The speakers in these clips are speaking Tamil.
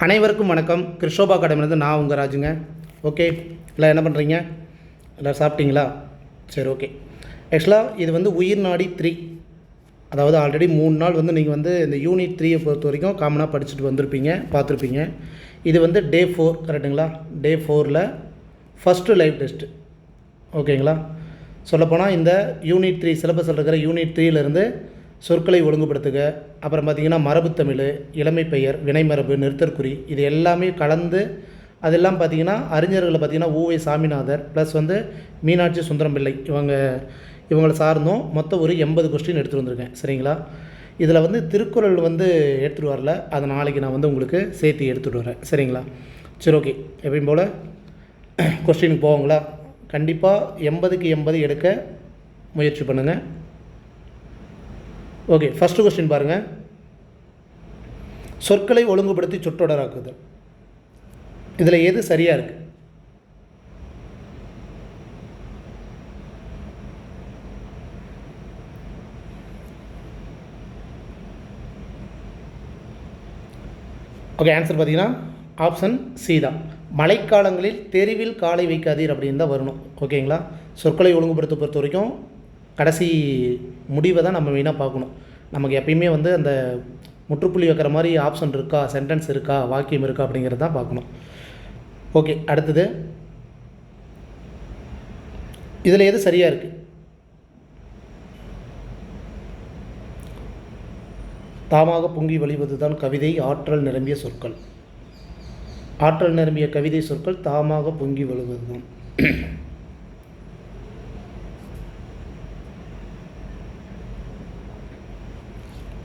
அனைவருக்கும் வணக்கம். கிருஷோபா அகாடமிலேருந்து நான் உங்கள் ராஜுங்க. ஓகே, இல்லை என்ன பண்ணுறீங்க? எல்லோரும் சாப்பிட்டீங்களா? சரி, ஓகே. ஆக்சுவலாக இது வந்து உயிர் நாடி 3, அதாவது ஆல்ரெடி 3 நாள் வந்து நீங்கள் வந்து இந்த யூனிட் 3 பொறுத்த வரைக்கும் காமனாக படிச்சுட்டு வந்திருப்பீங்க, பார்த்துருப்பீங்க. இது வந்து டே 4 கரெக்டுங்களா? டே 4ல் ஃபஸ்ட்டு லைவ் டெஸ்ட்டு. ஓகேங்களா? சொல்லப்போனால் இந்த யூனிட் 3 சிலபஸில் இருக்கிற யூனிட் 3லேருந்து சொற்களை ஒழுங்குபடுத்துக, அப்புறம் பார்த்திங்கன்னா மரபுத்தமிழ், இளமை பெயர், வினைமரபு, நிறுத்தற்குறி, இது எல்லாமே கலந்து அதெல்லாம் பார்த்திங்கன்னா அறிஞர்களை பார்த்திங்கன்னா ஊவை சாமிநாதர் ப்ளஸ் வந்து மீனாட்சி சுந்தரம் பிள்ளை இவங்களை சார்ந்தும் மொத்தம் ஒரு 80 கொஸ்டின் எடுத்துகிட்டு வந்திருக்கேன். சரிங்களா? இதில் வந்து திருக்குறள் வந்து எடுத்துகிட்டு வரல, அதை நாளைக்கு நான் வந்து உங்களுக்கு சேர்த்து எடுத்துகிட்டு வரேன். சரிங்களா? சரி, ஓகே. எப்பயும் போல் கொஸ்டினுக்கு போவாங்களா? கண்டிப்பாக 80க்கு 80 எடுக்க முயற்சி பண்ணுங்கள். ஓகே, ஃபஸ்ட்டு கொஸ்டின் பாருங்கள். சொற்களை ஒழுங்குபடுத்தி சொற்றொடராக்குதல், இதில் எது சரியாக இருக்குது? ஓகே, ஆன்சர் பார்த்தீங்கன்னா ஆப்ஷன் சி தான். மழைக்காலங்களில் தெருவில் காலை வைக்காதீர் அப்படின்னு தான் வரணும். ஓகேங்களா? சொற்களை ஒழுங்குபடுத்த பொறுத்த வரைக்கும் கடைசி முடிவை தான் நம்ம மெயினாக பார்க்கணும். நமக்கு எப்பயுமே வந்து அந்த முற்றுப்புள்ளி வைக்கிற மாதிரி ஆப்ஷன் இருக்கா, சென்டென்ஸ் இருக்கா, வாக்கியம் இருக்கா அப்படிங்கிறது தான் பார்க்கணும். ஓகே, அடுத்தது இதில் எது சரியாக இருக்குது? தாமாக பொங்கி வழிவது தான் கவிதை, ஆற்றல் நிரம்பிய சொற்கள். ஆற்றல் நிரம்பிய கவிதை சொற்கள் தாமாக பொங்கி வழுவது தான்.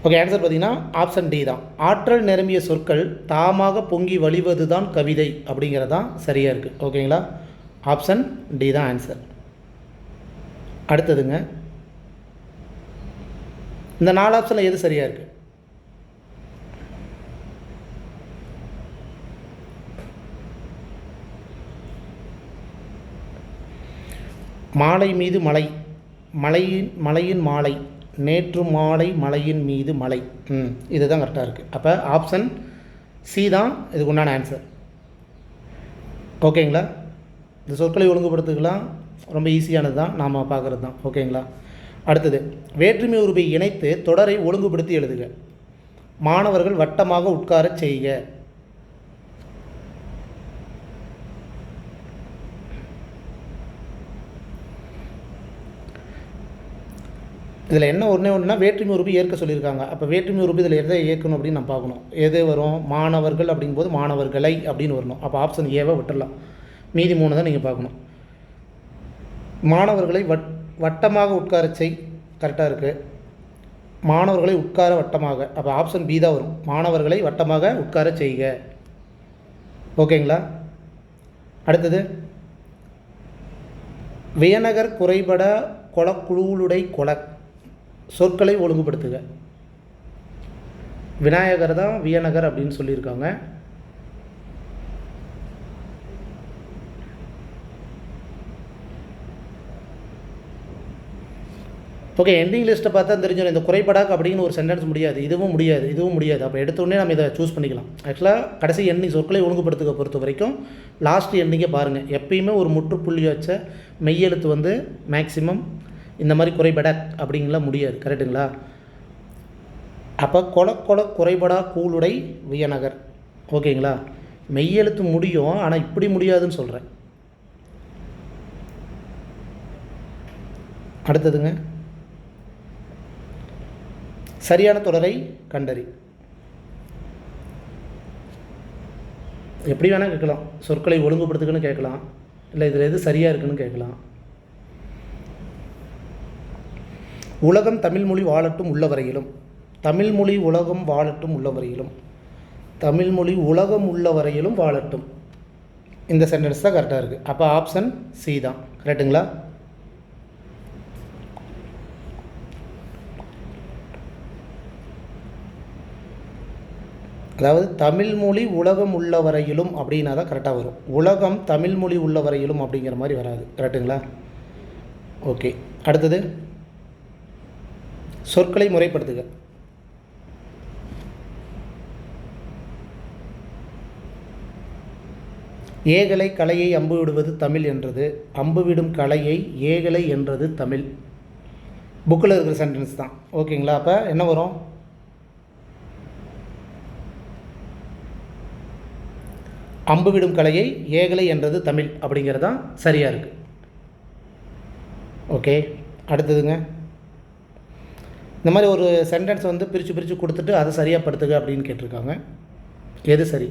ஓகே, ஆன்சர் பார்த்தீங்கன்னா ஆப்ஷன் டி தான். ஆற்றல் நிரம்பிய சொற்கள் தாமாக பொங்கி வழிவது தான் கவிதை அப்படிங்கிறது தான் சரியாக இருக்குது. ஓகேங்களா? ஆப்ஷன் டி தான் ஆன்சர். அடுத்ததுங்க, இந்த 4 ஆப்ஷனில் எது சரியாக இருக்குது? மாலை மீது மலை, மலையின் மாலை, நேற்று மாலை மலையின் மீது மலை, இதுதான் கரெக்டாக இருக்குது. அப்போ ஆப்ஷன் சி தான் இதுக்கு உண்டான ஆன்சர். ஓகேங்களா? இந்த சொற்களை ஒழுங்குபடுத்துக்கலாம், ரொம்ப ஈஸியானது தான், நாம் பார்க்குறது தான். ஓகேங்களா? அடுத்தது, வேற்றுமை உருவை இணைத்து தொடரை ஒழுங்குபடுத்தி எழுதுக. மாணவர்கள் வட்டமாக உட்காரச் செய்க. இதில் என்ன ஒன்றுனா வேற்றுமை உறுப்பு ஏற்க சொல்லியிருக்காங்க. அப்போ வேற்றுமை உறுப்பு இதில் எதை ஏற்கணும் அப்படின்னு நம்ம பார்க்கணும். எது வரும்? மாணவர்கள் அப்படிங்கும்போது மாணவர்களை அப்படின்னு வரணும். அப்போ ஆப்ஷன் ஏவை விட்டுடலாம், மீதி 3 தான் நீங்கள் பார்க்கணும். மாணவர்களை வட்டமாக உட்கார செய், கரெக்டாக இருக்குது. மாணவர்களை உட்கார வட்டமாக, அப்போ ஆப்ஷன் பி தான் வரும். மாணவர்களை வட்டமாக உட்கார செய்க. ஓகேங்களா? அடுத்தது, வியநகர் குறைபட கொலக்குழுவுடை கொல, சொற்களை ஒழுங்குபடுத்துக. விநாயகர் தான் வியநகர் அப்படின்னு சொல்லியிருக்காங்க. ஓகே, எண்டிங் லிஸ்ட்டை பார்த்தா தெரிஞ்சிடும். இந்த குறைபடாக் அப்படின்னு ஒரு சென்டென்ஸ் முடியாது, இதுவும் முடியாது. அப்போ எடுத்தோடனே நம்ம இதை சூஸ் பண்ணிக்கலாம். ஆக்சுவலாக கடைசி எண்டிங் சொற்களை ஒழுங்குபடுத்துக பொறுத்த வரைக்கும் லாஸ்ட் எண்டிங்கை பாருங்கள். எப்பயுமே ஒரு முற்றுப்புள்ளி வச்ச மெய்யெழுத்து வந்து மேக்ஸிமம் இந்த மாதிரி குறைபடாக் அப்படிங்கலாம் முடியாது. கரெக்டுங்களா? அப்போ குறைபடா கூளுடை வியநகர். ஓகேங்களா? மெய்யெழுத்து முடியும், ஆனால் இப்படி முடியாதுன்னு சொல்கிறேன். அடுத்ததுங்க, சரியான தொடரை கண்டறி. எப்படி வேணால் கேட்கலாம். சொற்களை ஒழுங்குபடுத்துக்குன்னு கேட்கலாம், இல்லை இதில் எது சரியாக இருக்குன்னு கேட்கலாம். உலகம் தமிழ்மொழி வாழட்டும் உள்ள வரையிலும், தமிழ்மொழி உலகம் வாழட்டும் உள்ள வரையிலும், தமிழ்மொழி உலகம் உள்ள வரையிலும் வாழட்டும். இந்த சென்டென்ஸ் தான் கரெக்டாக இருக்குது. அப்போ ஆப்ஷன் சி தான். கரெக்டுங்களா? அதாவது தமிழ்மொழி உலகம் உள்ள வரையிலும் அப்படின்னா தான் கரெக்டாக வரும். உலகம் தமிழ்மொழி உள்ள வரையிலும் அப்படிங்கிற மாதிரி வராது. கரெக்டுங்களா? ஓகே, அடுத்தது, சொற்களை முறைப்படுத்துக. ஏகலை கலையை அம்பு விடுவது தமிழ் என்றது, அம்பு விடும் கலையை ஏகலை என்றது தமிழ். புக்கில் இருக்கிற சென்டென்ஸ் தான். ஓகேங்களா? அப்போ என்ன வரும்? அம்பு விடும் கலையை ஏகலை என்றது தமிழ் அப்படிங்கிறது தான் சரியாக இருக்குது. ஓகே, அடுத்ததுங்க. இந்த மாதிரி ஒரு சென்டென்ஸ் வந்து பிரித்து கொடுத்துட்டு அதை சரியாக படுத்துக அப்படின்னு கேட்டிருக்காங்க. எது சரி?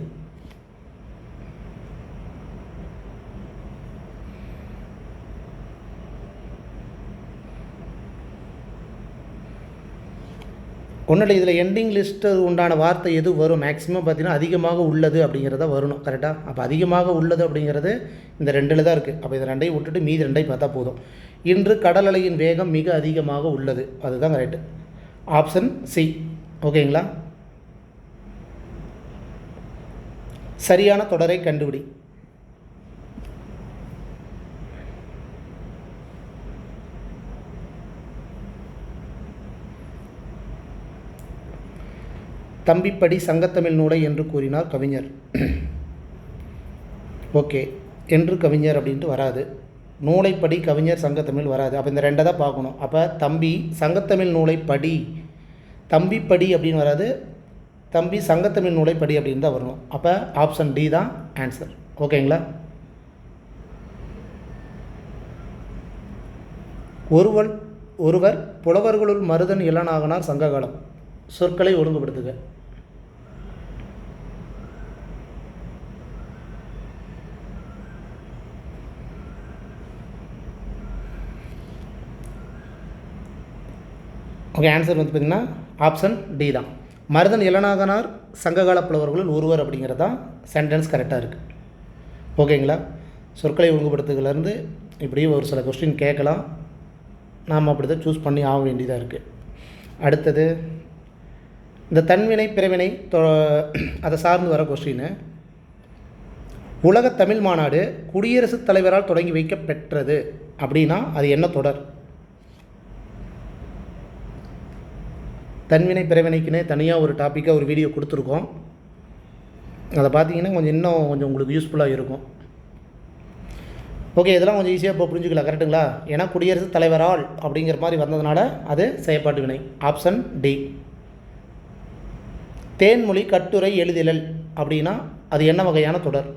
ஒன்றில் இதில் எண்டிங் லிஸ்ட்டு உண்டான வார்த்தை எது வரும்? மேக்ஸிமம் பார்த்திங்கன்னா அதிகமாக உள்ளது அப்படிங்கிறத வரணும். கரெக்டாக? அப்போ அதிகமாக உள்ளது அப்படிங்கிறது இந்த ரெண்டில் தான் இருக்குது. அப்போ இதை ரெண்டையும் விட்டுட்டு மீதி ரெண்டையும் பார்த்தா போதும். இன்று கடல் அலையின் வேகம் மிக அதிகமாக உள்ளது, அதுதான் கரெக்டு. Option C. ஓகேங்களா? சரியான தொடரை கண்டுபிடி. தம்பிப்படி சங்கத்தமிழ் நூலை என்று கூறினார் கவிஞர். ஓகே, என்று கவிஞர் அப்படின்ட்டு வராது. நூலைப்படி கவிஞர் சங்கத்தமிழ் வராது. அப்போ இந்த ரெண்டை தான் பார்க்கணும். அப்போ தம்பி சங்கத்தமிழ் நூலை படி, தம்பி படி அப்படின்னு வராது, தம்பி சங்கத்தமிழ் நூலை படி அப்படின்னு தான் வரணும். அப்போ ஆப்ஷன் டி தான் ஆன்சர். ஓகேங்களா? ஒருவர் புலவர்களுள் மருதன் இளனாகனார் சங்ககாலம். சொற்களை ஒழுங்குபடுத்துக. ஓகே, ஆன்சர் வந்து பார்த்திங்கன்னா ஆப்ஷன் டி தான். மருதன் இளநாகனார் சங்ககால புலவர்களுள் ஒருவர் அப்படிங்கிறது தான் சென்டென்ஸ் கரெக்டாக இருக்குது. ஓகேங்களா? சொற்களை ஒழுங்குபடுத்துகிறதுலேருந்து இப்படியும் ஒரு சில கொஸ்டின் கேட்கலாம். நாம் அப்படி தான் சூஸ் பண்ணி ஆக வேண்டியதாக இருக்குது. அடுத்தது இந்த தன்வினை பிறவினை அதை சார்ந்து வர கொஸ்டின். உலக தமிழ் மாநாடு குடியரசுத் தலைவரால் தொடங்கி வைக்கப்பெற்றது அப்படின்னா அது என்ன தொடர்? தன்வினை பிறவினைக்குன்னே தனியாக ஒரு டாப்பிக்காக ஒரு வீடியோ கொடுத்துருக்கோம். அதை பார்த்தீங்கன்னா கொஞ்சம் உங்களுக்கு யூஸ்ஃபுல்லாக இருக்கும். ஓகே, இதெல்லாம் கொஞ்சம் ஈஸியாக இப்போ புரிஞ்சுக்கலாம். கரெக்டுங்களா? ஏன்னா குடியரசுத் தலைவரால் அப்படிங்கிற மாதிரி வந்ததுனால அது செயற்பாட்டு வினை. Option D. தேன்மொழி கட்டுரை எழுதிலல் அப்படின்னா அது என்ன வகையான தொடர்?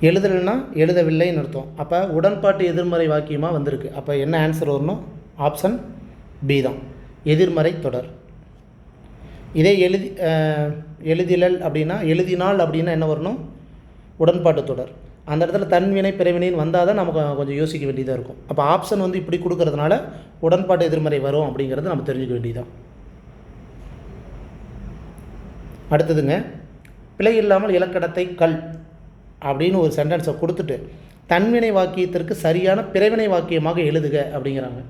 எழுதலைன்னா எழுதவில்லைன்னு அர்த்தம். அப்போ உடன்பாட்டு எதிர்மறை வாக்கியமாக வந்திருக்கு. அப்போ என்ன ஆன்சர் வரணும்? ஆப்ஷன் பி தான், எதிர்மறை தொடர். இதே எழுதிலல் அப்படின்னா எழுதினால் அப்படின்னா என்ன வரணும்? உடன்பாட்டு தொடர். அந்த இடத்துல தன்வினை பிறவினைன்னு வந்தால் தான் நமக்கு கொஞ்சம் யோசிக்க வேண்டியதாக இருக்கும். அப்போ ஆப்ஷன் வந்து இப்படி கொடுக்கறதுனால உடன்பாட்டு எதிர்மறை வரும் அப்படிங்கிறது நம்ம தெரிஞ்சுக்க வேண்டியதான். அடுத்ததுங்க, பிழை இல்லாமல் இலக்கணத்தை கல் அப்படின்னு ஒரு சென்டென்ஸை கொடுத்துட்டு தன்வினை வாக்கியத்திற்கு சரியான பிறவினை வாக்கியமாக எழுதுக அப்படிங்கிறாங்க.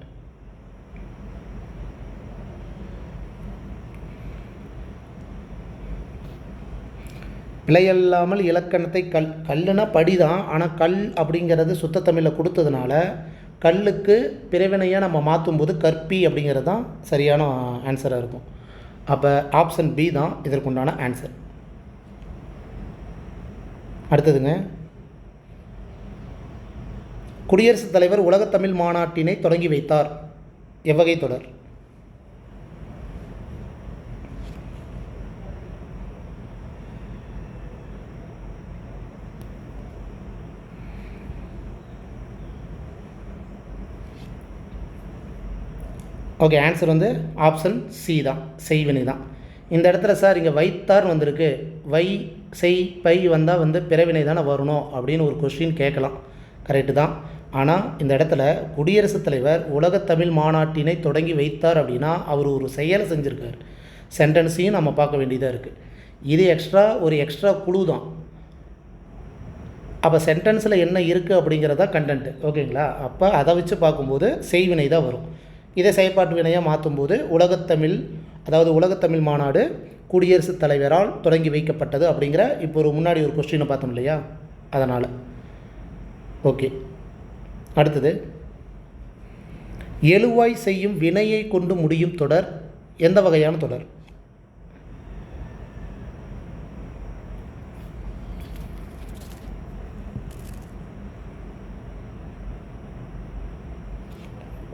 பிழையில்லாமல் இலக்கணத்தை கல்லுனா படி தான். ஆனால் கல் அப்படிங்கிறது சுத்த தமிழில் கொடுத்ததுனால கல்லுக்கு பிறவினையாக நம்ம மாற்றும்போது கற்பி அப்படிங்கிறது தான் சரியான ஆன்சராக இருக்கும். அப்போ ஆப்ஷன் பி தான் இதற்குண்டான ஆன்சர். அடுத்ததுங்க, குடியரசுத் தலைவர் உலகத்தமிழ் மாநாட்டினை தொடங்கி வைத்தார். எவ்வகை தொடர்? ஓகே, ஆன்சர் வந்து ஆப்ஷன் சி தான், செய்வினை தான். இந்த இடத்துல சார் இங்கே வைத்தார் வந்திருக்கு, வை செய் பை வந்தால் வந்து பிறவினை தானே வரணும் அப்படின்னு ஒரு கொஸ்டின் கேட்கலாம். கரெக்டு தான். ஆனால் இந்த இடத்துல குடியரசுத் தலைவர் உலகத்தமிழ் மாநாட்டினை தொடங்கி வைத்தார் அப்படின்னா அவர் ஒரு செயலை செஞ்சுருக்கார். சென்டென்ஸையும் நம்ம பார்க்க வேண்டியதாக இருக்குது. இது எக்ஸ்ட்ரா குழு தான். அப்போ சென்டென்ஸில் என்ன இருக்குது அப்படிங்கிறதா கண்டென்ட்டு. ஓகேங்களா? அப்போ அதை வச்சு பார்க்கும்போது செய்வினை தான் வரும். இதை செயற்பாட்டு வினையாக மாற்றும்போது உலகத்தமிழ் மாநாடு குடியரசுத் தலைவரால் தொடங்கி வைக்கப்பட்டது அப்படிங்கிற இப்போ முன்னாடி ஒரு கொஸ்டினை பார்த்தோம் இல்லையா, அதனால். ஓகே, அடுத்தது எழுவாய் செய்யும் வினையை கொண்டு முடியும் தொடர் எந்த வகையான தொடர்?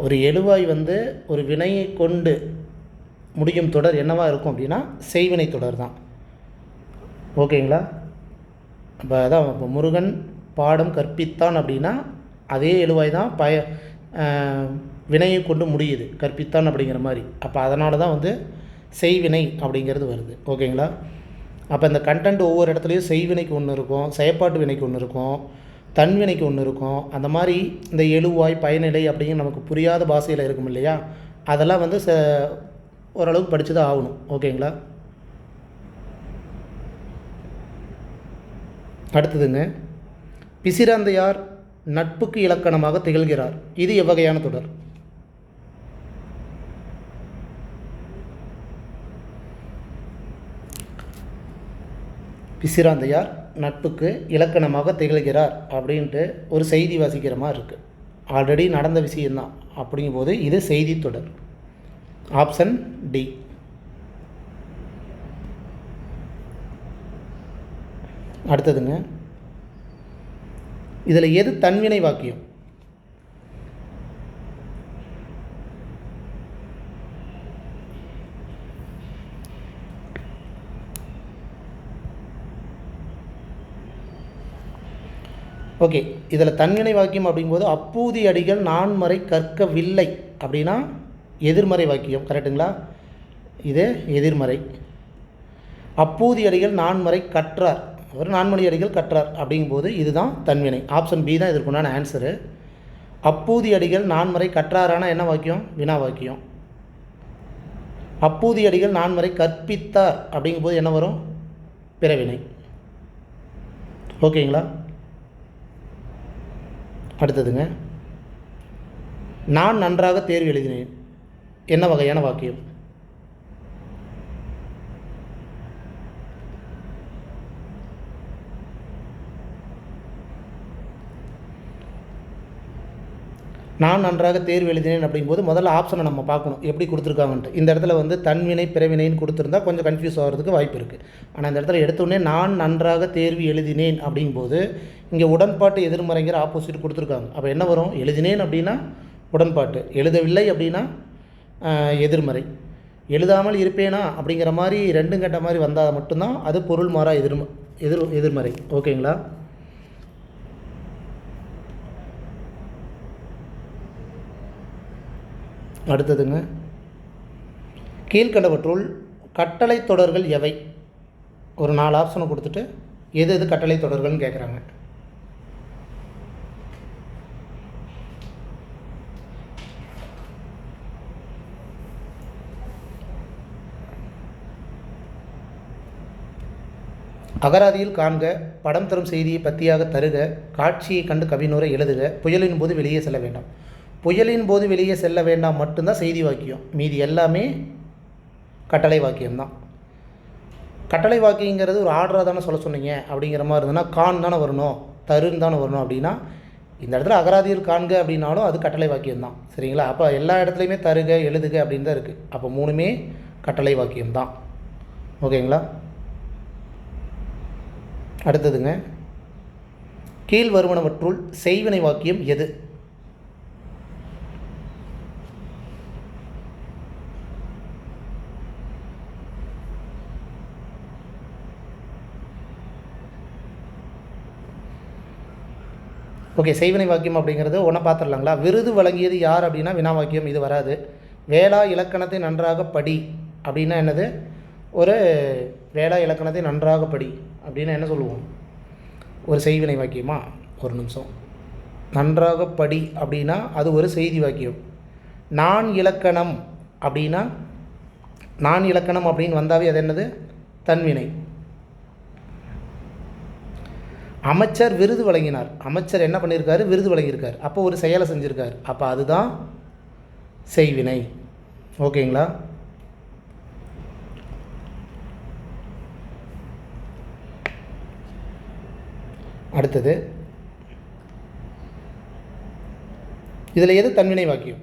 ஒரு எழுவாய் வந்து ஒரு வினையை கொண்டு முடியும் தொடர் என்னவாக இருக்கும் அப்படின்னா செய்வினை தொடர் தான். ஓகேங்களா? அப்போ அதான் இப்போ முருகன் பாடம் கற்பித்தான் அப்படின்னா அதே எழுவாய் தான் வினையை கொண்டு முடியுது, கற்பித்தான் அப்படிங்கிற மாதிரி. அப்போ அதனால தான் வந்து செய்வினை அப்படிங்கிறது வருது. ஓகேங்களா? அப்போ இந்த கண்டென்ட் ஒவ்வொரு இடத்துலையும் செய்வினைக்கு ஒன்று இருக்கும், செயற்பாட்டு வினைக்கு ஒன்று இருக்கும், தன்வினைக்கு ஒன்று இருக்கும். அந்த மாதிரி இந்த எழுவாய் பயனிலை அப்படிங்கிற நமக்கு புரியாத பாஷையில் இருக்கும் இல்லையா, அதெல்லாம் வந்து ஓரளவுக்கு படித்து தான் ஆகணும். ஓகேங்களா? அடுத்ததுங்க, பிசிராந்தையார் நட்புக்கு இலக்கணமாக திகழ்கிறார். இது எவ்வகையான தொடர்? பிசிராந்தையார் நட்புக்கு இலக்கணமாக திகழ்கிறார் அப்படின்ட்டு ஒரு செய்தி வாசிக்கிற மாதிரி இருக்குது. ஆல்ரெடி நடந்த விஷயந்தான். அப்படிங்கும்போது இது செய்தி தொடர். Option D. அடுத்ததுங்க, இதில் எது தன்வினை வாக்கியம்? ஓகே, இதில் தன்வினை வாக்கியம் அப்படிங்கும்போது அப்பூதி அடிகள் நான்மறை கற்கவில்லை அப்படின்னா எதிர்மறை வாக்கியம். கரெக்டுங்களா? இது எதிர்மறை. அப்பூதி அடிகள் நான்மறை கற்றார், அவர் நான்மணி அடிகள் கற்றார் அப்படிங்கும்போது இதுதான் தன்வினை. ஆப்ஷன் பி தான் இதற்குண்டான ஆன்சரு. அப்பூதி அடிகள் நான்மறை கற்றாரான என்ன வாக்கியம்? வினா வாக்கியம். அப்பூதி அடிகள் நான்மறை கற்பித்தார் அப்படிங்கும்போது என்ன வரும்? பிறவினை. ஓகேங்களா? அடுத்ததுங்க, நான் நன்றாக தேர்வு எழுதினேன் என்ன வகையான வாக்கியம்? நான் நன்றாக தேர்வு எழுதினேன் அப்படிங்கும்போது முதல்ல ஆப்ஷனை நம்ம பார்க்கணும் எப்படி கொடுத்துருக்காங்கன்ட்டு. இந்த இடத்துல வந்து தன்வினை பிறவினைன்னு கொடுத்துருந்தா கொஞ்சம் கன்ஃபியூஸ் ஆகிறதுக்கு வாய்ப்பு இருக்குது. ஆனால் இந்த இடத்துல எடுத்தோடனே நான் நன்றாக தேர்வு எழுதினேன் அப்படிங்கும்போது இங்கே உடன்பாட்டு எதிர்மறைங்கிற ஆப்போசிட் கொடுத்துருக்காங்க. அப்போ என்ன வரும்? எழுதினேன் அப்படின்னா உடன்பாட்டு, எழுதவில்லை அப்படின்னா எதிர்மறை. எழுதாமல் இருப்பேனா அப்படிங்கிற மாதிரி ரெண்டும் கட்ட மாதிரி வந்தால் மட்டும்தான் அது பொருள் மாறா எதிர்மறை. ஓகேங்களா? அடுத்ததுங்க, கீழ்கண்டவற்றுள் கட்டளை தொடர்கள் எவை? ஒரு 4 ஆப்ஷனை கொடுத்துட்டு எது எது கட்டளை தொடர்கள்னு கேட்குறாங்க. அகராதியில் காண்க, படம் தரும் செய்தியை பத்தியாக தருக, காட்சியை கண்டு கவினூரை எழுதுக, புயலின் போது வெளியே செல்ல வேண்டாம். புயலின் போது வெளியே செல்ல வேண்டாம் மட்டும்தான் செய்தி வாக்கியம், மீதி எல்லாமே கட்டளை வாக்கியம்தான். கட்டளை வாக்கியங்கிறது ஒரு ஆர்டராக தானே சொல்ல சொன்னீங்க அப்படிங்கிற மாதிரி இருந்ததுன்னா கான் தானே வரணும், தருன்னு தானே வரணும். அப்படின்னா இந்த இடத்துல அகராதியில் காண்க அப்படின்னாலும் அது கட்டளை வாக்கியம்தான். சரிங்களா? அப்போ எல்லா இடத்துலையுமே தருக எழுதுக அப்படின்னு தான் இருக்குது. அப்போ 3மே கட்டளை வாக்கியம்தான். ஓகேங்களா? அடுத்ததுங்க, கீழ் வருவனவற்றுள் செய்வினை வாக்கியம் எது? ஓகே, செய்வினை வாக்கியம் அப்படிங்கிறது ஒன்றை பார்த்துடலாங்களா? விருது வழங்கியது யார் அப்படின்னா வினா வாக்கியம், இது வராது. வேளா இலக்கணத்தை நன்றாக படி அப்படின்னா என்னது? ஒரு வேளா இலக்கணத்தை நன்றாக படி அப்படின்னா என்ன சொல்லுவோம்? ஒரு செய்வினை வாக்கியமா? ஒரு நிமிஷம். நன்றாக படி அப்படின்னா அது ஒரு செய்தி வாக்கியம். நான் இலக்கணம் அப்படின்னா நான் இலக்கணம் அப்படின்னு வந்தாவே அது என்னது? தன்வினை. அமைச்சர் விருது வழங்கினார், அமைச்சர் என்ன பண்ணியிருக்காரு? விருது வழங்கியிருக்கார். அப்போ ஒரு செயலை செஞ்சுருக்கார். அப்போ அதுதான் செய்வினை. ஓகேங்களா? அடுத்தது, இதில் எது தன்வினை வாக்கியம்?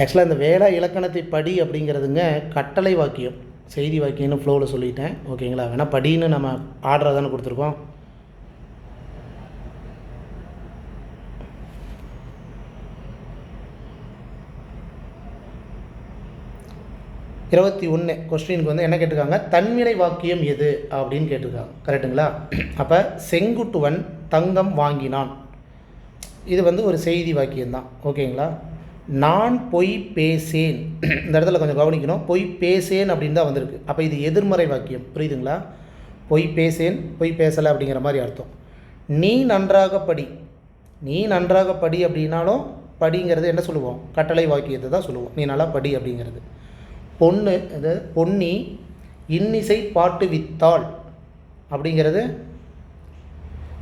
ஆக்சுவலாக இந்த வேளா இலக்கணத்தை படி அப்படிங்கிறதுங்க கட்டளை வாக்கியம், செய்தி வாக்கியம்னு ஃப்ளோவில் சொல்லிட்டேன். ஓகேங்களா? வேணால் படின்னு நம்ம ஆர்டராக தானே கொடுத்துருக்கோம். இருபத்தி ஒன்று கொஸ்டினுக்கு வந்து என்ன கேட்டிருக்காங்க, தன்வினை வாக்கியம் எது அப்படின்னு கேட்டிருக்காங்க. கரெக்டுங்களா? அப்போ செங்குட்டுவன் தங்கம் வாங்கினான், இது வந்து ஒரு செய்தி வாக்கியம்தான். ஓகேங்களா? நான் பொய் பேசேன், இந்த இடத்துல கொஞ்சம் கவனிக்கணும். பொய் பேசேன் அப்படின்னு தான் வந்திருக்கு. அப்போ இது எதிர்மறை வாக்கியம். புரியுதுங்களா? பொய் பேசேன், பொய் பேசலை அப்படிங்கிற மாதிரி அர்த்தம். நீ நன்றாக படி, நீ நன்றாக படி அப்படின்னாலும் படிங்கிறது என்ன சொல்லுவோம், கட்டளை வாக்கியத்தை தான் சொல்லுவோம். நீ நல்லா படி அப்படிங்கிறது. பொண்ணு, அது பொன்னி இன்னிசை பாட்டு வித்தாள் அப்படிங்கிறது,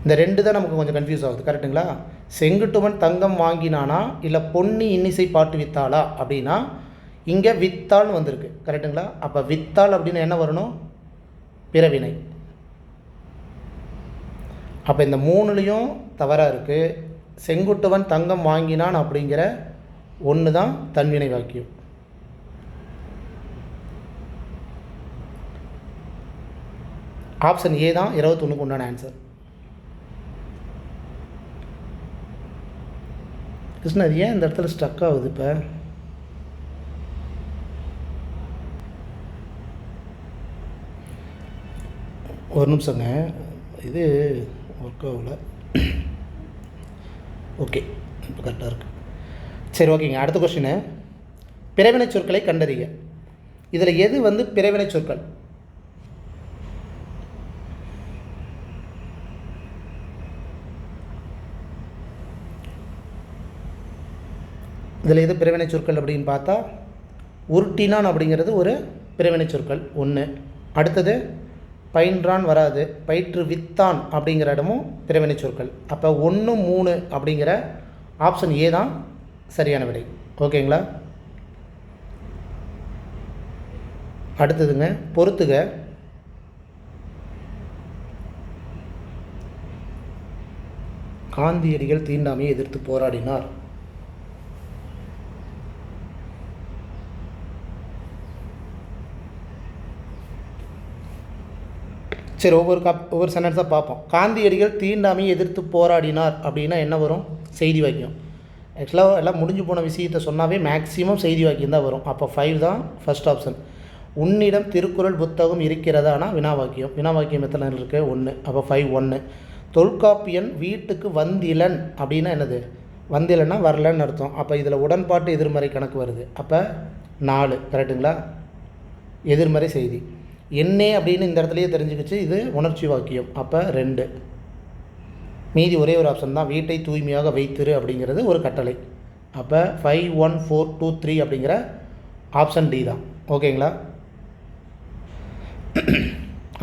இந்த ரெண்டு தான் நமக்கு கொஞ்சம் கன்ஃபியூஸ் ஆகுது. கரெக்டுங்களா? செங்குட்டுவன் தங்கம் வாங்கினானா இல்லை பொன்னி இன்னிசை பாட்டு வித்தாளா அப்படின்னா இங்கே வித்தாள்னு வந்திருக்கு. கரெக்டுங்களா? அப்போ வித்தாள் அப்படின்னு என்ன வரணும், பிறவினை. அப்போ இந்த மூணுலேயும் தவறாக இருக்குது. செங்குட்டுவன் தங்கம் வாங்கினான் அப்படிங்கிற ஒன்று தான் தன்வினை வாக்கியம். ஆப்ஷன் ஏ தான் 21க்கு உண்டான ஆன்சர். கிருஷ்ணர் ஏன் இந்த இடத்துல ஸ்டக் ஆகுது? இப்போ ஒரு நிமிஷங்க, இது ஒர்க் ஆகல. ஓகே, இப்போ கரெக்டாக இருக்குது. சரி, ஓகேங்க. அடுத்த கொஸ்டின், பிறவினை சொற்களை கண்டறிய. இதில் எது வந்து பிறவினை சொற்கள்? இதில் எது பிறவினை சொற்கள் அப்படின்னு பார்த்தா உருட்டினான் அப்படிங்கிறது ஒரு பிறவினை சொற்கள் ஒன்று. அடுத்தது பயின்றான் வராது, பயிற்று வித்தான் அப்படிங்கிற இடமும் பிறவினை சொற்கள். அப்போ 1, 3 அப்படிங்கிற ஆப்ஷன் ஏ தான் சரியான விடை. ஓகேங்களா? அடுத்ததுங்க, பொறுத்துக. காந்தியடிகள் தீண்டாமையை எதிர்த்து போராடினார். சரி, ஒவ்வொரு சென்டென்ஸாக பார்ப்போம். காந்தியடிகள் தீண்டாமையை எதிர்த்து போராடினார் அப்படின்னா என்ன வரும், செய்தி வாக்கியம். ஆக்சுவலாக எல்லாம் முடிஞ்சு போன விஷயத்தை சொன்னாவே மேக்ஸிமம் செய்தி வாக்கியம் தான் வரும். அப்போ 5 தான் ஃபஸ்ட் ஆப்ஷன். உன்னிடம் திருக்குறள் புத்தகம் இருக்கிறதானா வினா வாக்கியம். வினா வாக்கியம் எத்தனை இருக்குது? 1. அப்போ 5 1. தொல்காப்பியன் வீட்டுக்கு வந்திலன் அப்படின்னா என்னது, வந்திலன்னா வரலன்னு அர்த்தம். அப்போ இதில் உடன்பாட்டு எதிர்மறை கணக்கு வருது. அப்போ 4. கரெக்டுங்களா? எதிர்மறை செய்தி. என்னே அப்படின்னு இந்த இடத்துலையே தெரிஞ்சுக்கிச்சு, இது உணர்ச்சி வாக்கியம். அப்போ 2. மீதி ஒரே ஒரு ஆப்ஷன் தான், வீட்டை தூய்மையாக வைத்திரு அப்படிங்கிறது ஒரு கட்டளை. அப்போ 5 1 4 2 3 அப்படிங்கிற ஆப்ஷன் டி தான். ஓகேங்களா?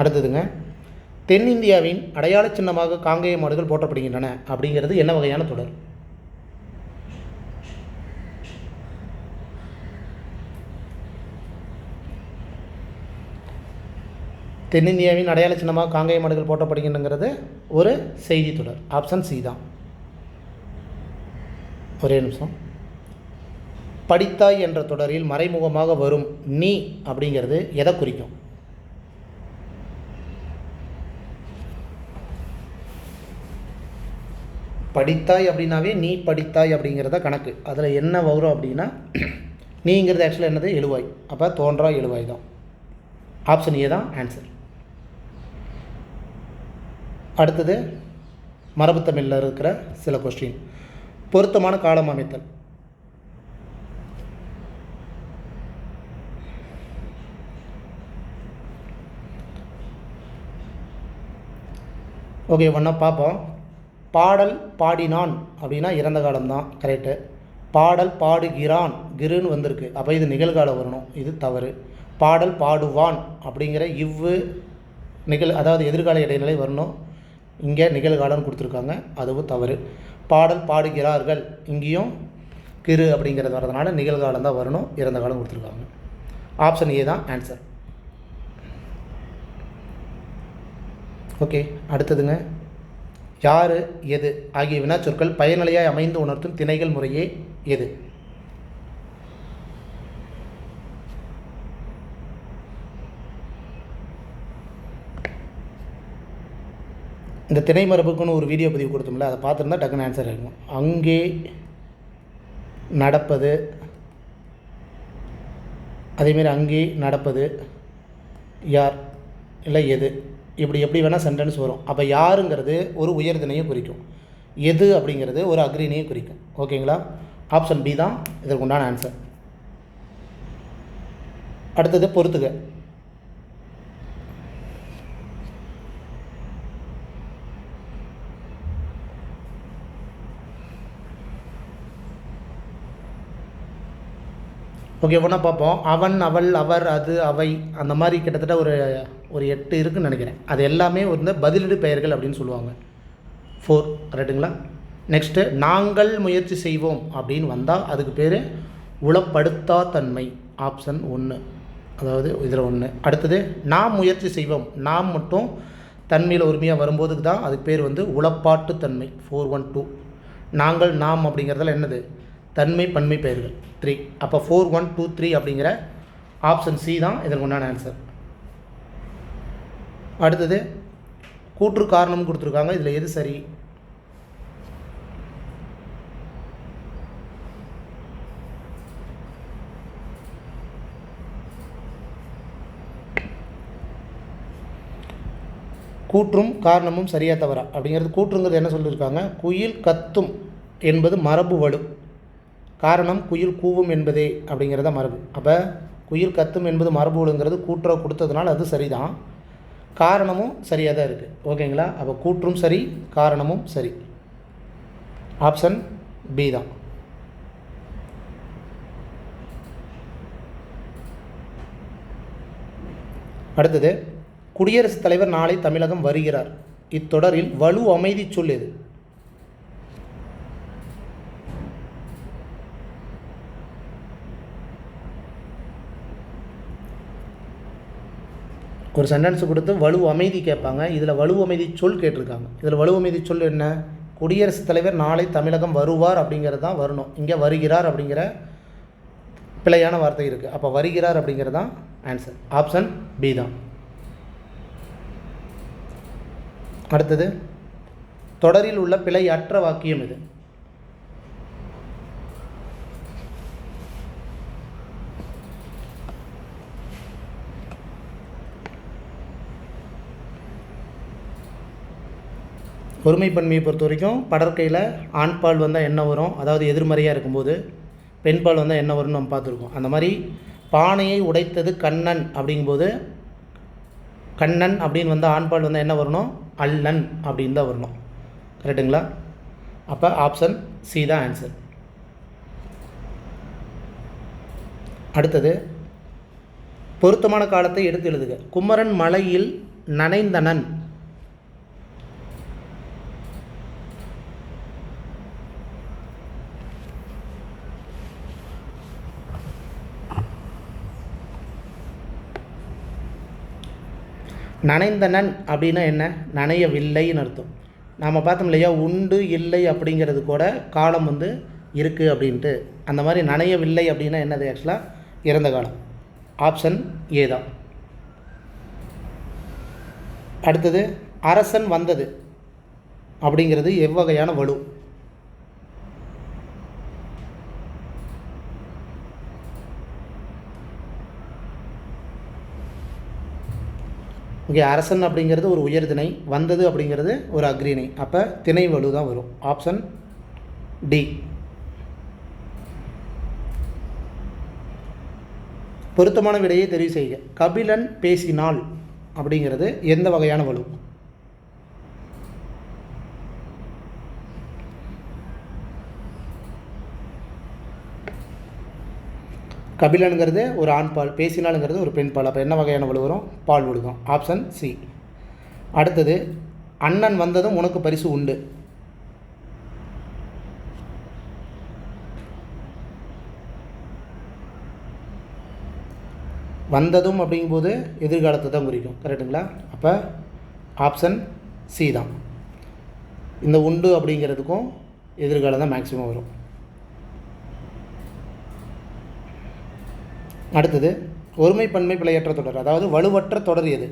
அடுத்ததுங்க, தென்னிந்தியாவின் அடையாள சின்னமாக காங்கேய மாடுகள் போற்றப்படுகின்றன அப்படிங்கிறது என்ன வகையான தொடர்? தென்னிந்தியாவின் அடையாள சின்னமாக காங்கேய மாடுகள் போற்றப்படுகின்றங்கிறது ஒரு செய்தி தொடர். ஆப்ஷன் சி தான். ஒரே நிமிஷம். படித்தாய் என்ற தொடரில் மறைமுகமாக வரும் நீ அப்படிங்கிறது எதை குறிக்கும்? படித்தாய் அப்படின்னாவே நீ படித்தாய் அப்படிங்கிறத கணக்கு. அதில் என்ன வரும் அப்படின்னா நீங்கிறது ஆக்சுவலாக என்னது, எழுவாய். அப்போ தோன்றா எழுவாய் தான். ஆப்ஷன் ஏ தான் ஆன்சர். அடுத்தது மரபு தமிழில் இருக்கிற சில கொஸ்டின். பொருத்தமான காலம் அமைத்தல். ஓகே, ஒன்றா பார்ப்போம். பாடல் பாடினான் அப்படின்னா இறந்த காலம்தான். கரெக்டு. பாடல் பாடுகிறான், கிருன்னு வந்திருக்கு. அப்போ இது நிகழ்காலம் வரணும், இது தவறு. பாடல் பாடுவான் அப்படிங்கிற அதாவது எதிர்கால இடைநிலை வரணும். இங்கே நிகழ்காலம் கொடுத்துருக்காங்க, அதுவும் தவறு. பாடல் பாடுகிறார்கள், இங்கேயும் கிரு அப்படிங்கிறது வரதுனால நிகழ்காலம் தான் வரணும், இறந்த காலம் கொடுத்துருக்காங்க. ஆப்ஷன் ஏ தான் ஆன்சர். ஓகே, அடுத்ததுங்க, யார் எது ஆகிய வினாச்சொற்கள் பயனிலையாய் அமைந்து உணர்த்தும் திணைகள் முறையே எது? இந்த திணை மரபுக்குன்னு ஒரு வீடியோ பதிவு கொடுத்தோம்ல, அதை பார்த்துருந்தா டக்குன்னு ஆன்சர் ஆகிடும். அங்கே நடப்பது, அதேமாரி அங்கே நடப்பது யார் இல்லை எது, இப்படி எப்படி வேணால் சென்டென்ஸ் வரும். அப்போ யாருங்கிறது ஒரு உயர்தினையும் குறிக்கும், எது அப்படிங்கிறது ஒரு அக்ரிணையும் குறிக்கும். ஓகேங்களா? ஆப்ஷன் பி தான் இதற்கு உண்டான ஆன்சர். அடுத்தது பொறுத்துக. ஓகே, ஒன்றா பார்ப்போம். அவன், அவள், அவர், அது, அவை, அந்த மாதிரி கிட்டத்தட்ட ஒரு 8 இருக்குதுன்னு நினைக்கிறேன். அது எல்லாமே வந்து பதிலீடு பெயர்கள் அப்படின்னு சொல்லுவாங்க. 4 ரைட்டுங்களா? நெக்ஸ்ட்டு நாங்கள் முயற்சி செய்வோம் அப்படின்னு வந்தால் அதுக்கு பேர் உளப்படுத்தா தன்மை. ஆப்ஷன் 1, அதாவது இதில் 1. அடுத்தது நாம் முயற்சி செய்வோம், நாம் மட்டும் தன்மையில் உரிமையாக வரும்போதுக்கு தான் அதுக்கு பேர் வந்து உளப்பாட்டு தன்மை. 412. நாங்கள், நாம் அப்படிங்கிறதுல என்னது? தன்மை பன்மை பெயர்கள் 3. அப்போ 4, 1, 2, 3 அப்படிங்கிற ஆப்ஷன் சி தான் இதற்கு உண்டான ஆன்சர். அடுத்தது கூற்று காரணம் கொடுத்துருக்காங்க. இதில் எது சரி? கூற்றும் காரணமும் சரியா தவறா அப்படிங்கிறது. கூற்றுங்கிறது என்ன சொல்லியிருக்காங்க? குயில் கத்தும் என்பது மரபு வலு, காரணம் குயில் கூவும் என்பதே அப்படிங்கிறத மரபு. அப்போ குயில் கத்தும் என்பது மரபு வலுங்கிறது கூற்றை கொடுத்ததுனால அது சரிதான், காரணமும் சரியாக தான் இருக்குது. ஓகேங்களா? அப்போ கூற்றும் சரி, காரணமும் சரி. ஆப்ஷன் பி தான். அடுத்தது குடியரசுத் தலைவர் நாளை தமிழகம் வருகிறார். இத்தொடரில் வலு அமைதி சொல் எது? ஒரு சென்டென்ஸ் கொடுத்து வலு அமைதி கேட்பாங்க. இதில் வலு அமைதி சொல் கேட்டிருக்காங்க. இதில் வலு அமைதி சொல் என்ன? குடியரசுத் தலைவர் நாளை தமிழகம் வருவார் அப்படிங்கிறது தான் வரணும். இங்கே வருகிறார் அப்படிங்கிற பிழையான வார்த்தை இருக்குது. அப்போ வருகிறார் அப்படிங்கிறது தான் ஆன்சர். ஆப்ஷன் பி தான். அடுத்தது தொடரில் உள்ள பிழையற்ற வாக்கியம் இது? ஒருமைப்பன்மையை பொறுத்த வரைக்கும் படற்கையில் ஆண்பால் வந்தால் என்ன வரும், அதாவது எதிர்மறையாக இருக்கும்போது, பெண்பால் வந்தால் என்ன வரும்னு நம்ம பார்த்துருக்கோம். அந்த மாதிரி பானையை உடைத்தது கண்ணன் அப்படிங்கும்போது கண்ணன் அப்படின்னு வந்தால் ஆண்பால் வந்தால் என்ன வரணும்? அல்லன் அப்படின்னு தான் வரணும். கரெக்டுங்களா? அப்போ ஆப்ஷன் சி தான் ஆன்சர். அடுத்தது பொருத்தமான காலத்தை எடுத்து எழுதுக. குமரன் மலையில் நனைந்தனன். நனைந்தனன் அப்படின்னா என்ன? நனையவில்லைன்னு அர்த்தம். நாம் பார்த்தோம் இல்லையா, உண்டு இல்லை அப்படிங்கிறது கூட காலம் வந்து இருக்குது அப்படின்ட்டு. அந்த மாதிரி நனையவில்லை அப்படின்னா என்னது? ஆக்சுவலாக இறந்த காலம். ஆப்ஷன் ஏ தான். அடுத்தது அரசன் வந்தது அப்படிங்கிறது எவ்வகையான வலு? இங்கே அரசன் அப்படிங்கிறது ஒரு உயர்திணை, வந்தது அப்படிங்கிறது ஒரு அக்ரிணை. அப்போ திணை வலு தான் வரும். Option D. பொருத்தமான விடையை தெரிவு செய்க. கபிலன் பேசினாள் அப்படிங்கிறது எந்த வகையான வலு? கபிலனுங்கிறது ஒரு ஆண் பால், பேசினாலுங்கிறது ஒரு பெண் பால். அப்போ என்ன வகையான வலு வரும்? பால் வலு தான். Option C. அடுத்தது அண்ணன் வந்ததும் உனக்கு பரிசு உண்டு. வந்ததும் அப்படிங்கும்போது எதிர்காலத்தை தான் குறிக்கும். கரெக்டுங்களா? அப்போ ஆப்ஷன் சி தான். இந்த உண்டு அப்படிங்கிறதுக்கும் எதிர்காலம் தான் மேக்ஸிமம் வரும். அடுத்தது ஒருமைப்பன்மை பிழையற்ற தொடர், அதாவது வலுவற்ற தொடர் எது?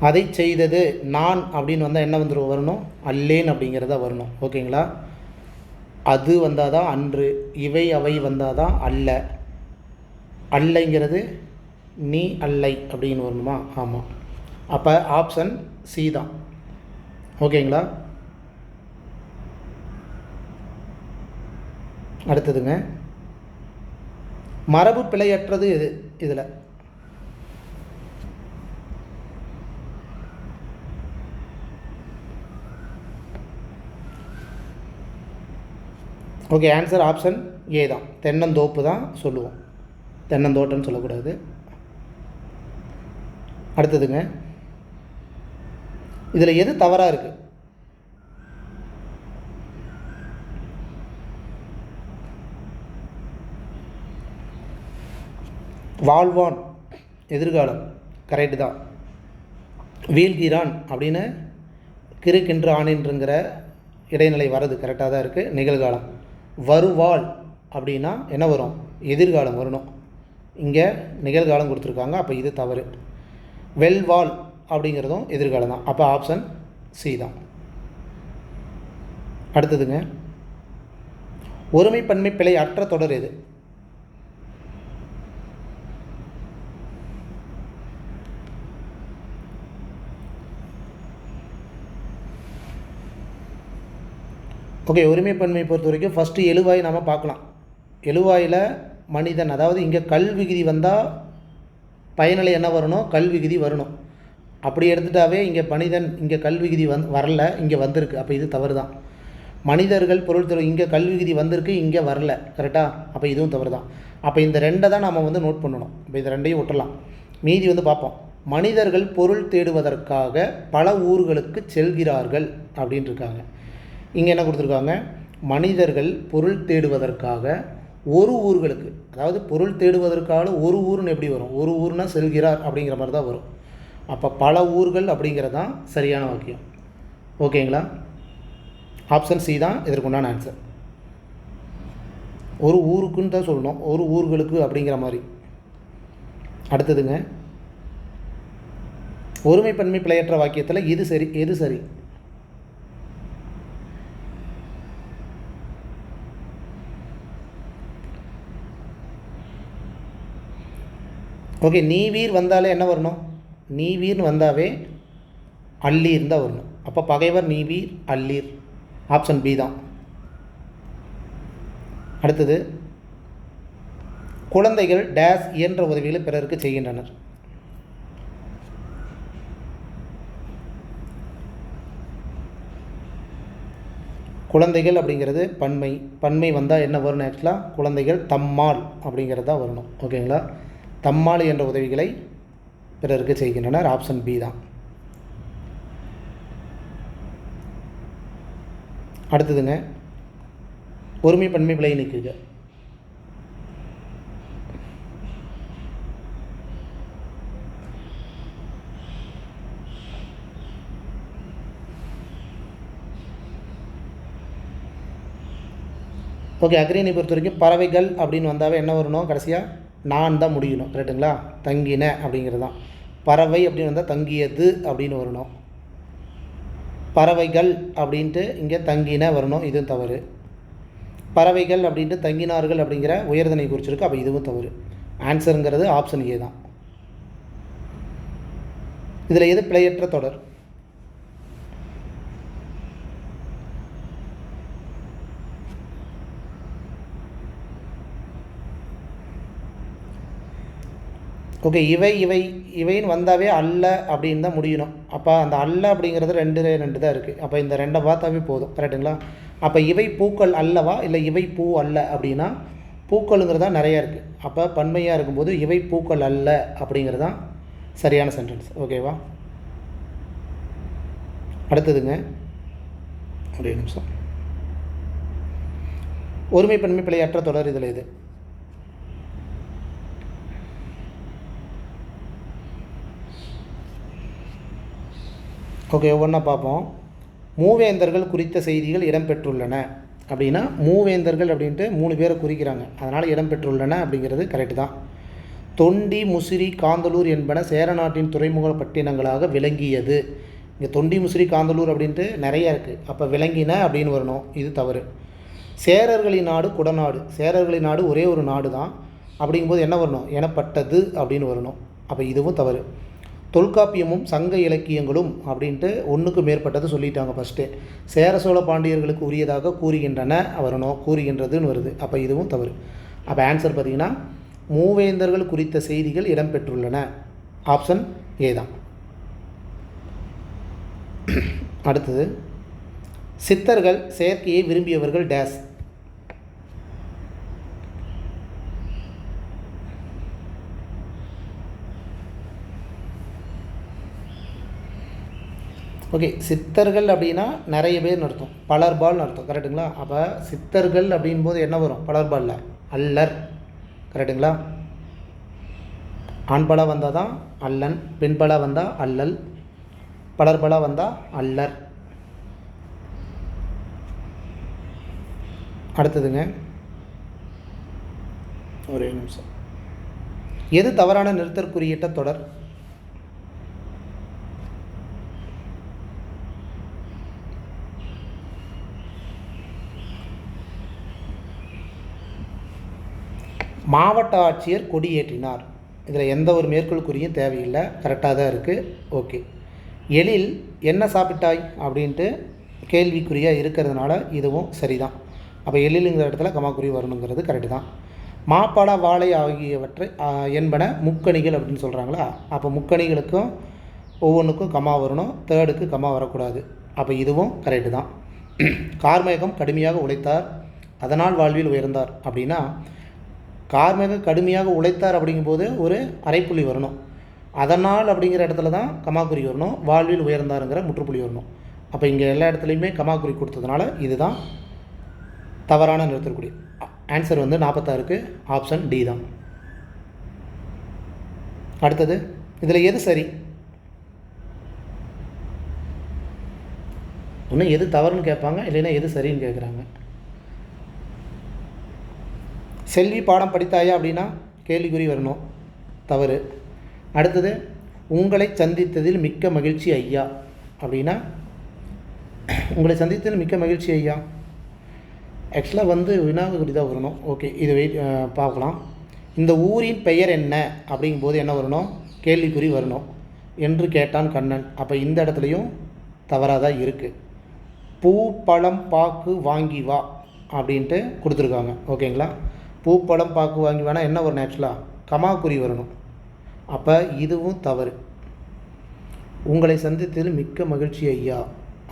அதை செய்தது நான் அப்படின்னு வந்தால் என்ன வந்துடும் வரணும், அல்லேன் அப்படிங்கிறத வரணும். ஓகேங்களா? அது வந்தால் தான் அன்று, இவை அவை வந்தால் தான் அல்ல, அல்லைங்கிறது நீ அல்லை அப்படின்னு வரணுமா? ஆமாம். அப்போ ஆப்ஷன் சி தான். ஓகேங்களா? அடுத்ததுங்க, மரபு பிழையற்றது எது இதில்? ஓகே, ஆன்சர் ஆப்ஷன் ஏ தான். தென்னந்தோப்பு தான் சொல்லுவோம், தென்னந்தோட்டம்னு சொல்லக்கூடாது. அடுத்ததுங்க, இதில் எது தவறாக இருக்குது? வாழ்வான் எதிர்காலம் கரெக்டு தான். வீழ்கிறான் அப்படின்னு கிறுக்கின்று ஆணின்றுங்கிற இடைநிலை வர்றது கரெக்டாக தான் இருக்குது, நிகழ்காலம். வருவாள் அப்படின்னா என்ன வரும், எதிர்காலம் வரணும். இங்கே நிகழ்காலம் கொடுத்துருக்காங்க, அப்போ இது தவறு. வெல்வாள் அப்படிங்கிறதும் எதிர்காலம் தான், அப்போ ஆப்ஷன் சி தான். அடுத்ததுங்க, ஒருமை பன்மை பிழை அற்ற தொடர் எது? ஓகே, ஒருமை பன்மை பொறுத்த வரைக்கும் ஃபஸ்ட்டு எழுவாய் நாம் பார்க்கலாம். எழுவாயில் மனிதன், அதாவது இங்கே கல் விகுதி வந்தால் பயனிலை என்ன வரணும், கல் விகுதி வரணும். அப்படி எடுத்துட்டாவே இங்கே மனிதன், இங்கே கல் விகுதி வரல, இங்கே வந்திருக்கு, அப்போ இது தவறு தான். மனிதர்கள் பொருள் தரும், இங்கே கல் விகுதி வந்திருக்கு, இங்கே வரல, கரெக்டாக? அப்போ இதுவும் தவறு தான். அப்போ இந்த ரெண்டை தான் நம்ம நோட் பண்ணணும். இப்போ இந்த ரெண்டையும் விட்டுடலாம், மீதி பார்ப்போம். மனிதர்கள் பொருள் தேடுவதற்காக பல ஊர்களுக்கு செல்கிறார்கள் அப்படின்ட்டு இருக்காங்க. இங்கே என்ன கொடுத்துருக்காங்க, மனிதர்கள் பொருள் தேடுவதற்காக ஒரு ஊர்களுக்கு, அதாவது பொருள் தேடுவதற்காக ஒரு ஊர்னு எப்படி வரும், ஒரு ஊர்னா செல்கிறார் அப்படிங்கிற மாதிரி தான் வரும். அப்போ பல ஊர்கள் அப்படிங்கிறது தான் சரியான வாக்கியம். ஓகேங்களா? ஆப்ஷன் சி தான் இதற்குண்டான ஆன்சர். ஒரு ஊருக்குன்னு தான் சொல்லணும், ஒரு ஊர்களுக்கு அப்படிங்கிற மாதிரி. அடுத்ததுங்க, ஒருமை பன்மை பிழையற்ற வாக்கியத்தில் இது சரி, எது சரி? ஓகே, நீவீர் வந்தாலே என்ன வரணும், நீவீர்னு வந்தாவே அல்லீர் தான் வரணும். அப்போ பகைவர் நீவீர் அல்லீர், ஆப்ஷன் பி தான். அடுத்தது, குழந்தைகள் டேஸ் இயன்ற உதவிகளை பிறருக்கு செய்கின்றனர். குழந்தைகள் அப்படிங்கிறது பன்மை, பன்மை வந்தால் என்ன வரணும், ஆக்சுவலாக குழந்தைகள் தம்மால் அப்படிங்கிறது தான் வரணும். ஓகேங்களா? தம்மால் என்ற உதவிகளை பிறருக்கு செய்கின்றனர், ஆப்ஷன் பி தான். அடுத்ததுங்க, ஒருமை பன்மை பிழை நீக்குக. ஓகே, அக்ரிணை பொறுத்த வரைக்கும் பறவைகள் அப்படின்னு வந்தாவே என்ன வரணும், கடைசியாக நான் தான் முடியணும், கரெக்டுங்களா? தங்கின அப்படிங்கிறது தான். பறவை அப்படின்னு வந்தால் தங்கியது அப்படின்னு வரணும். பறவைகள் அப்படின்ட்டு இங்கே தங்கின வரணும், இதுவும் தவறு. பறவைகள் அப்படின்ட்டு தங்கினார்கள் அப்படிங்கிற உயர்தனை குறிச்சிருக்கு, அப்போ இதுவும் தவறு. ஆன்சருங்கிறது ஆப்ஷன் ஏ தான். இதில் எது பிழையற்ற தொடர்? ஓகே, இவைன்னு வந்தாவே அல்ல அப்படின்னு தான் முடியணும். அப்போ அந்த அல்ல அப்படிங்கிறது ரெண்டு தான் இருக்குது. அப்போ இந்த ரெண்டை பார்த்தாவே போதும், கரெக்டுங்களா? அப்போ இவை பூக்கள் அல்லவா, இல்லை இவை பூ அல்ல அப்படின்னா பூக்களுங்கிறது தான் நிறையா இருக்குது. அப்போ பன்மையாக இருக்கும்போது இவை பூக்கள் அல்ல அப்படிங்கிறது தான் சரியான சென்டென்ஸ். ஓகேவா? அடுத்ததுங்க, ஒரு நிமிஷம், ஒருமை பன்மை பிழையற்ற தொடர் இதில் இது. ஓகே, ஒவ்வொன்றா பார்ப்போம். மூவேந்தர்கள் குறித்த செய்திகள் இடம்பெற்றுள்ளன அப்படின்னா, மூவேந்தர்கள் அப்படின்ட்டு 3 பேரை குறிக்கிறாங்க, அதனால் இடம்பெற்றுள்ளன அப்படிங்கிறது கரெக்டு தான். தொண்டி, முசிறி, காந்தலூர் என்பன சேர நாட்டின் துறைமுக பட்டினங்களாக விளங்கியது. இங்கே தொண்டி, முசிறி, காந்தலூர் அப்படின்ட்டு நிறைய இருக்குது. அப்போ விளங்கின அப்படின்னு வரணும், இது தவறு. சேரர்களின் நாடு குடநாடு, சேரர்களின் நாடு ஒரே ஒரு நாடு தான். அப்படிங்கும்போது என்ன வரணும், எனப்பட்டது அப்படின்னு வரணும். அப்போ இதுவும் தவறு. தொல்காப்பியமும் சங்க இலக்கியங்களும் அப்படின்ட்டு ஒன்றுக்கு மேற்பட்டது சொல்லிட்டாங்க ஃபஸ்ட்டு. சேர சோழ பாண்டியர்களுக்கு உரியதாக கூறுகின்றன வரணும், கூறுகின்றதுன்னு வருது. அப்போ இதுவும் தவறு. அப்போ ஆன்சர் பார்த்திங்கன்னா மூவேந்தர்கள் குறித்த செய்திகள் இடம்பெற்றுள்ளன. ஆப்ஷன் ஏ தான். அடுத்தது, சித்தர்கள் செயற்கையை விரும்பியவர்கள் டேஸ். ஓகே, சித்தர்கள் அப்படின்னா நிறைய பேர் அர்த்தம், பலர்பால்னு அர்த்தம். கரெக்டுங்களா? அப்போ சித்தர்கள் அப்படின் போது என்ன வரும், பலர்பாலில் அல்லர். கரெக்டுங்களா? ஆண்பலா வந்தால் தான் அல்லன், பெண்பலா வந்தால் அல்லல், பலர்பலா வந்தால் அல்லர். அடுத்ததுங்க, ஒரே நிமிஷம். எது தவறான நிறுத்தற்குறியிட்ட தொடர்? மாவட்ட ஆட்சியர் கொடியேற்றினார். இதில் எந்த ஒரு மேற்கோள் குறியும் தேவையில்லை, கரெக்டாக தான் இருக்குது. ஓகே. எழில் என்ன சாப்பிட்டாய் அப்படின்ட்டு கேள்விக்குறியாக இருக்கிறதுனால இதுவும் சரிதான். அப்போ எழிலுங்கிற இடத்துல கமாக்குறி வரணுங்கிறது கரெக்டு தான். மாப்பழ, வாழை ஆகியவற்றை என்பன முக்கணிகள் அப்படின்னு சொல்கிறாங்களா? அப்போ முக்கணிகளுக்கும் ஒவ்வொன்றுக்கும் கமா வரணும், தேர்டுக்கு கமா வரக்கூடாது. அப்போ இதுவும் கரெக்டு தான். கார்மேகம் கடுமையாக உழைத்தார், அதனால் வாழ்வில் உயர்ந்தார் அப்படின்னா, கார்மேகம் கடுமையாக உழைத்தார் அப்படிங்கும்போது ஒரு அரைப்புள்ளி வரணும். அதனால் அப்படிங்கிற இடத்துல தான் கமாக்குறி வரணும், வாழ்வில் உயர்ந்தாருங்கிற முற்றுப்புள்ளி வரணும். அப்போ இங்கே எல்லா இடத்துலையுமே கமாக்குறி கொடுத்ததுனால இதுதான் தவறான நிறுத்தக்கூடிய ஆன்சர். 46க்கு ஆப்ஷன் டி தான். அடுத்தது, இதில் எது சரி? ஒன்று எது தவறுன்னு கேட்பாங்க, இல்லைன்னா எது சரின்னு கேட்குறாங்க. செல்வி பாடம் படித்தாயா அப்படின்னா கேள்விக்குறி வரணும், தவறு. அடுத்தது, உங்களை சந்தித்ததில் மிக்க மகிழ்ச்சி ஐயா அப்படின்னா, உங்களை சந்தித்ததில் மிக்க மகிழ்ச்சி ஐயா ஆக்சுவலாக வினாவுக்குறி தான் வரணும். ஓகே, இது பார்க்கலாம். இந்த ஊரின் பெயர் என்ன அப்படிங்கும்போது என்ன வரணும், கேள்விக்குறி வரணும். என்று கேட்டான் கண்ணன். அப்போ இந்த இடத்துலையும் தவறாக தான் இருக்குது. பூ, பழம், பாக்கு வாங்கி வா அப்படின்ட்டு கொடுத்துருக்காங்க. ஓகேங்களா? பூ, பழம், பாக்கு வாங்கி வானா என்ன வரணும், ஆக்சுவலாக கமாக்குறி வரணும். அப்போ இதுவும் தவறு. உங்களை சந்தித்ததில் மிக்க மகிழ்ச்சி ஐயா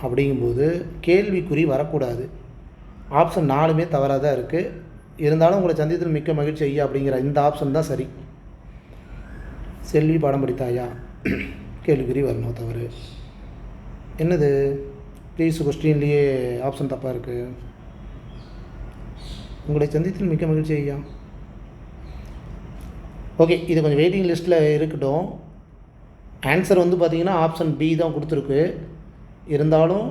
அப்படிங்கும்போது கேள்விக்குறி வரக்கூடாது. ஆப்ஷன் 4மே தவறாக தான் இருக்குது. இருந்தாலும் உங்களை சந்தித்ததில் மிக்க மகிழ்ச்சி ஐயா அப்படிங்கிற இந்த ஆப்ஷன் தான் சரி. செல்வி பாடம் படித்தாயா கேள்விக்குறி வரணும், தவறு. என்னது ப்ளீஸ் கொஸ்டின்லேயே ஆப்ஷன் தப்பாக இருக்குது. உங்களை சந்தித்ததில் மிக்க மகிழ்ச்சி ஐயா. ஓகே, இது கொஞ்சம் வெயிட்டிங் லிஸ்ட்டில் இருக்கட்டும். ஆன்சர் பார்த்திங்கன்னா ஆப்ஷன் பி தான் கொடுத்துருக்கு. இருந்தாலும்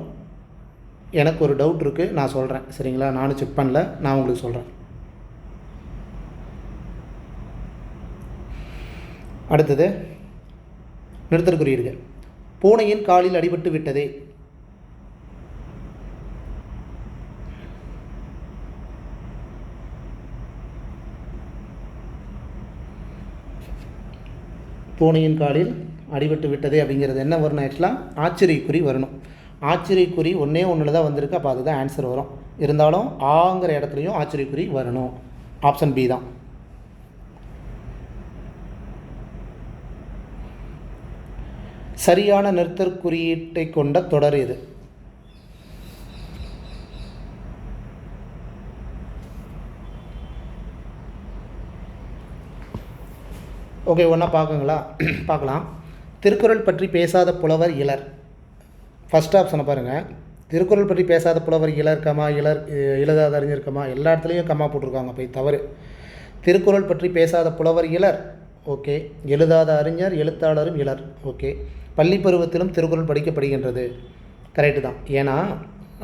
எனக்கு ஒரு டவுட் இருக்குது, நான் சொல்கிறேன். சரிங்களா? நானும் செக் பண்ணல, நான் உங்களுக்கு சொல்கிறேன். அடுத்தது, நிறுத்தற்குறியீர்கள். பூனையின் காலில் அடிபட்டு விட்டதே. பூனையின் காலில் அடிபட்டு விட்டதே அப்படிங்கிறது என்ன வரணும், ஆக்சுவலாக ஆச்சரியக்குறி வரணும். ஆச்சரியக்குறி ஒன்றே ஒன்றில் தான் வந்திருக்கு. அப்போ அதுதான் ஆன்சர் வரும். இருந்தாலும் ஆங்கிற இடத்துலையும் ஆச்சரியக்குறி வரணும். ஆப்ஷன் பி தான். சரியான நிறுத்தற்குறியீட்டை கொண்ட தொடர் எது? ஓகே, ஒன்றா பார்க்கலாம். திருக்குறள் பற்றி பேசாத புலவர் இலர். ஃபஸ்ட் ஆப்ஷனை பாருங்கள். திருக்குறள் பற்றி பேசாத புலவர் இலர் கமா, எழுதாத அறிஞர் கமா, எல்லா இடத்துலையும் கமா போட்டிருக்காங்க. போய் தவறு. திருக்குறள் பற்றி பேசாத புலவர் இலர். ஓகே. எழுதாத அறிஞர் எழுத்தாளரும் இலர். ஓகே. பள்ளி பருவத்திலும் திருக்குறள் படிக்கப்படுகின்றது. கரெக்டு தான். ஏன்னா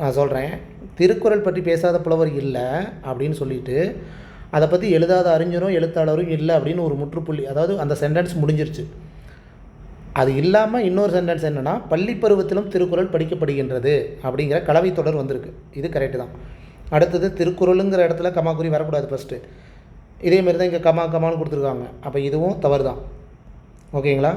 நான் சொல்கிறேன், திருக்குறள் பற்றி பேசாத புலவர் இல்லை அப்படின்னு சொல்லிட்டு அதை பற்றி எழுதாத அறிஞரும் எழுத்தாளரும் இல்லை அப்படின்னு ஒரு முற்றுப்புள்ளி, அதாவது அந்த சென்டென்ஸ் முடிஞ்சிருச்சு. அது இல்லாமல் இன்னொரு சென்டென்ஸ் என்னென்னா, பள்ளி பருவத்திலும் திருக்குறள் படிக்கப்படுகின்றது அப்படிங்கிற கலவை தொடர் வந்திருக்கு. இது கரெக்டு தான். அடுத்தது திருக்குறளுங்கிற இடத்துல கமாக்குறி வரக்கூடாது ஃபஸ்ட்டு. இதேமாரி தான் இங்கே கமான்னு கொடுத்துருக்காங்க. அப்போ இதுவும் தவறு தான். ஓகேங்களா?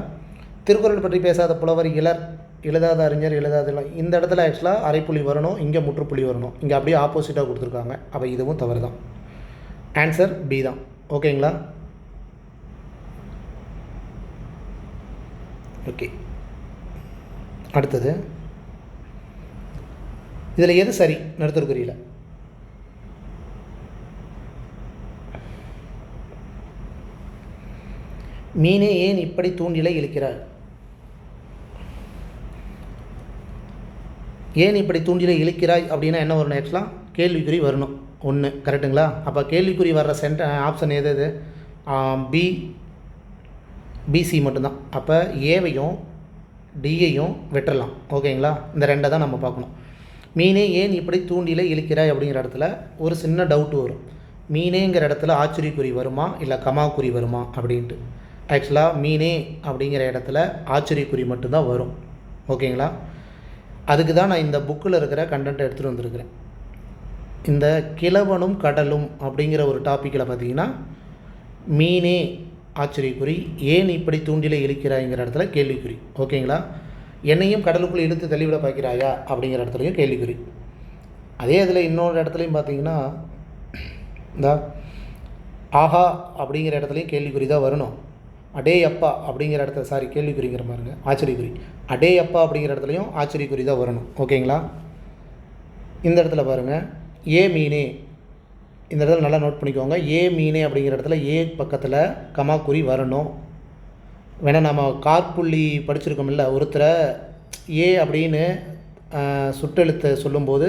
திருக்குறள் பற்றி பேசாத புலவர் இலர், எழுதாத அறிஞர், எழுதாத, இந்த இடத்துல ஆக்சுவலாக அரைப்புள்ளி வரணும், இங்கே முற்றுப்புள்ளி வரணும். இங்கே அப்படியே ஆப்போசிட்டாக கொடுத்துருக்காங்க. அப்போ இதுவும் தவறு தான். ஆன்சர் பி தான். ஓகேங்களா? ஓகே, அடுத்தது இதில் எது சரி நிறுத்தற்குறியில்? மீனே ஏன் இப்படி தூண்டிலை இழுக்கிறாய்? ஏன் இப்படி தூண்டிலை இழுக்கிறாய் அப்படின்னா என்ன வரணும்? ஆக்சுவலாக கேள்விக்குறி வரணும். ஒன்று கரெக்டுங்களா? அப்போ கேள்விக்குறி வர்ற ஆப்ஷன் எது? பிசி மட்டும்தான். அப்போ ஏவையும் டியையும் வெட்டலாம். ஓகேங்களா? இந்த ரெண்டை தான் நம்ம பார்க்கணும். மீனே ஏன் இப்படி தூண்டிலை இழுக்கிறாய் அப்படிங்கிற இடத்துல ஒரு சின்ன டவுட் வரும். மீனேங்கிற இடத்துல ஆச்சரியக்குறி வருமா இல்லை கமாக்குறி வருமா அப்படின்ட்டு. ஆக்சுவலாக மீனே அப்படிங்கிற இடத்துல ஆச்சரியக்குறி மட்டும்தான் வரும். ஓகேங்களா? அதுக்கு தான் நான் இந்த புக்கில் இருக்கிற கண்டென்ட்டை எடுத்துகிட்டு வந்திருக்கிறேன். இந்த கிழவனும் கடலும் அப்படிங்கிற ஒரு டாப்பிக்கில் பார்த்தீங்கன்னா, மீனே ஆச்சரியக்குறி, ஏன் இப்படி தூண்டிலை இழுக்கிறாய்ங்கிற இடத்துல கேள்விக்குறி. ஓகேங்களா? என்னையும் கடலுக்குள்ளே இழுத்து தள்ளிவிட பார்க்கிறாயா அப்படிங்கிற இடத்துலையும் கேள்விக்குறி. அதே இதில் இன்னொரு இடத்துலையும் பார்த்தீங்கன்னா, இந்த ஆஹா அப்படிங்கிற இடத்துலையும் கேள்விக்குறி தான் வரணும். அடே அப்பா அப்படிங்கிற இடத்துல கேள்விக்குறிங்கிற பாருங்க, ஆச்சரியக்குறி. அடே அப்பா அப்படிங்கிற இடத்துலையும் ஆச்சரியக்குறி தான் வரணும். ஓகேங்களா? இந்த இடத்துல பாருங்கள், ஏ மீனே, இந்த இடத்துல நல்லா நோட் பண்ணிக்கோங்க. ஏ மீனே அப்படிங்கிற இடத்துல ஏ பக்கத்தில் கமாக்குறி வரணும். வேணால் நம்ம காற்புள்ளி படிச்சிருக்கோம்ல, ஒருத்தரை ஏ அப்படின்னு சுட்டெழுத்தை சொல்லும்போது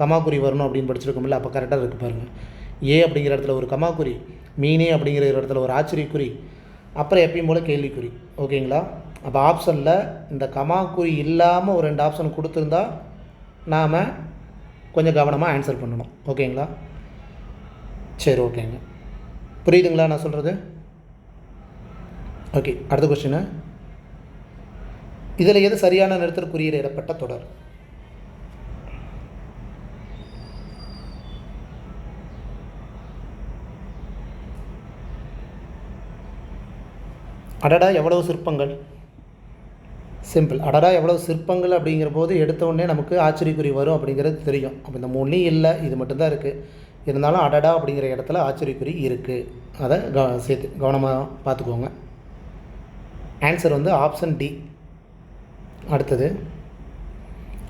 கமாக்குறி வரணும் அப்படின்னு படிச்சிருக்கோம்ல, அப்போ கரெக்டாக இருக்குது பாருங்கள். ஏ அப்படிங்கிற இடத்துல ஒரு கமாக்குறி, மீனே அப்படிங்கிற இடத்துல ஒரு ஆச்சரியக்குறி, அப்புறம் எப்பயும் போல் கேள்விக்குறி. ஓகேங்களா? அப்போ ஆப்ஷனில் இந்த கமாக்குறி இல்லாமல் ஒரு 2 ஆப்ஷன் கொடுத்துருந்தா நாம் கொஞ்சம் கவனமாக ஆன்சர் பண்ணணும். ஓகேங்களா? சரி, ஓகேங்க, புரியுதுங்களா நான் சொல்கிறது? ஓகே, அடுத்த கொஸ்டின். இதில் எது சரியான நிறுத்தற்குறியில் இடப்பட்ட தொடர்? அடடா எவ்வளவு சிற்பங்கள். சிம்பிள். அடடா எவ்வளவு சிற்பங்கள் அப்படிங்கிற போது எடுத்தோடனே நமக்கு ஆச்சரியக்குறி வரும் அப்படிங்கிறது தெரியும். அப்போ இந்த 3 இல்லை, இது மட்டும்தான் இருக்குது. இருந்தாலும் அடடா அப்படிங்கிற இடத்துல ஆச்சரியக்குறி இருக்குது. அதை சேர்த்து கவனமாக பார்த்துக்கோங்க. ஆன்சர் வந்து ஆப்ஷன் டி. அடுத்தது,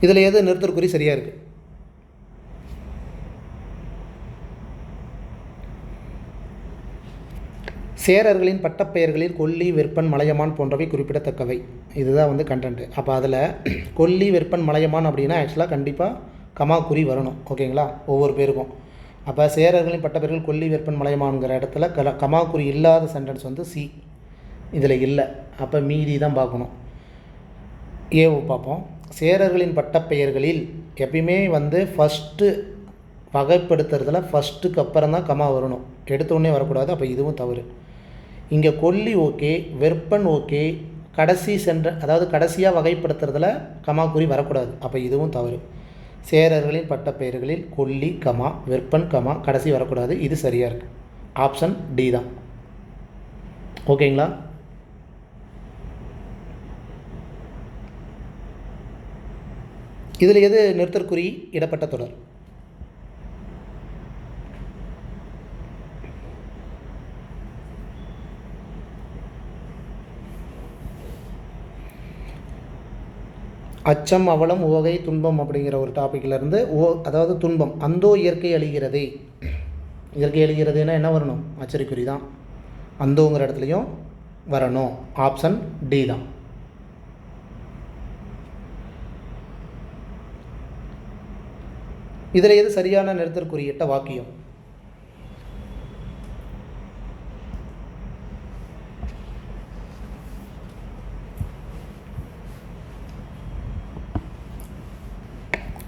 இதில் எது நிறுத்தற்குறி சரியாக இருக்குது? சேரர்களின் பட்டப்பெயர்களில் கொல்லி, வெற்பன், மலையமான் போன்றவை குறிப்பிடத்தக்கவை. இதுதான் வந்து கண்டென்ட்டு. அப்போ அதில் கொல்லி, வெற்பன், மலையமான் அப்படின்னா ஆக்சுவலாக கண்டிப்பாக கமாக்குறி வரணும். ஓகேங்களா? ஒவ்வொரு பேருக்கும். அப்போ சேரர்களின் பட்டப்பெயர்கள் கொல்லி, வெற்பன், மலையமான்ங்கிற இடத்துல கமாக்குறி இல்லாத சென்டென்ஸ் வந்து சி, இதில் இல்லை. அப்போ மீதி தான் பார்க்கணும். ஏவை பார்ப்போம். சேரர்களின் பட்டப்பெயர்களில் எப்பயுமே வந்து ஃபஸ்ட்டு வகைப்படுத்துறதுல ஃபஸ்ட்டுக்கு அப்புறம் தான் கமா வரணும், எடுத்தோடனே வரக்கூடாது. அப்போ இதுவும் தவறு. இங்கே கொல்லி ஓகே, வெற்பன் ஓகே, கடைசி அதாவது கடைசியாக வகைப்படுத்துறதுல கமாக்குறி வரக்கூடாது. அப்போ இதுவும் தவறு. சேரர்களின் பட்டப்பெயர்களில் கொல்லி கமா, வெற்பன் கமா, கடைசி வரக்கூடாது. இது சரியாக இருக்குது. ஆப்ஷன் டி தான். ஓகேங்களா? இதில் எது நிறுத்தற்குறி இடப்பட்ட தொடர்? அச்சம், அவலம், உவகை, துன்பம் அப்படிங்கிற ஒரு டாப்பிக்கிலேருந்து அதாவது துன்பம், அந்தோ இயற்கை அழிகிறதே. இயற்கை அழிகிறதுனா என்ன வரணும்? ஆச்சரியக்குறி தான். அந்தோங்கிற இடத்துலையும் வரணும். ஆப்ஷன் டி தான். இதில் எது சரியான நிறுத்தற்குறியிட்ட வாக்கியம்?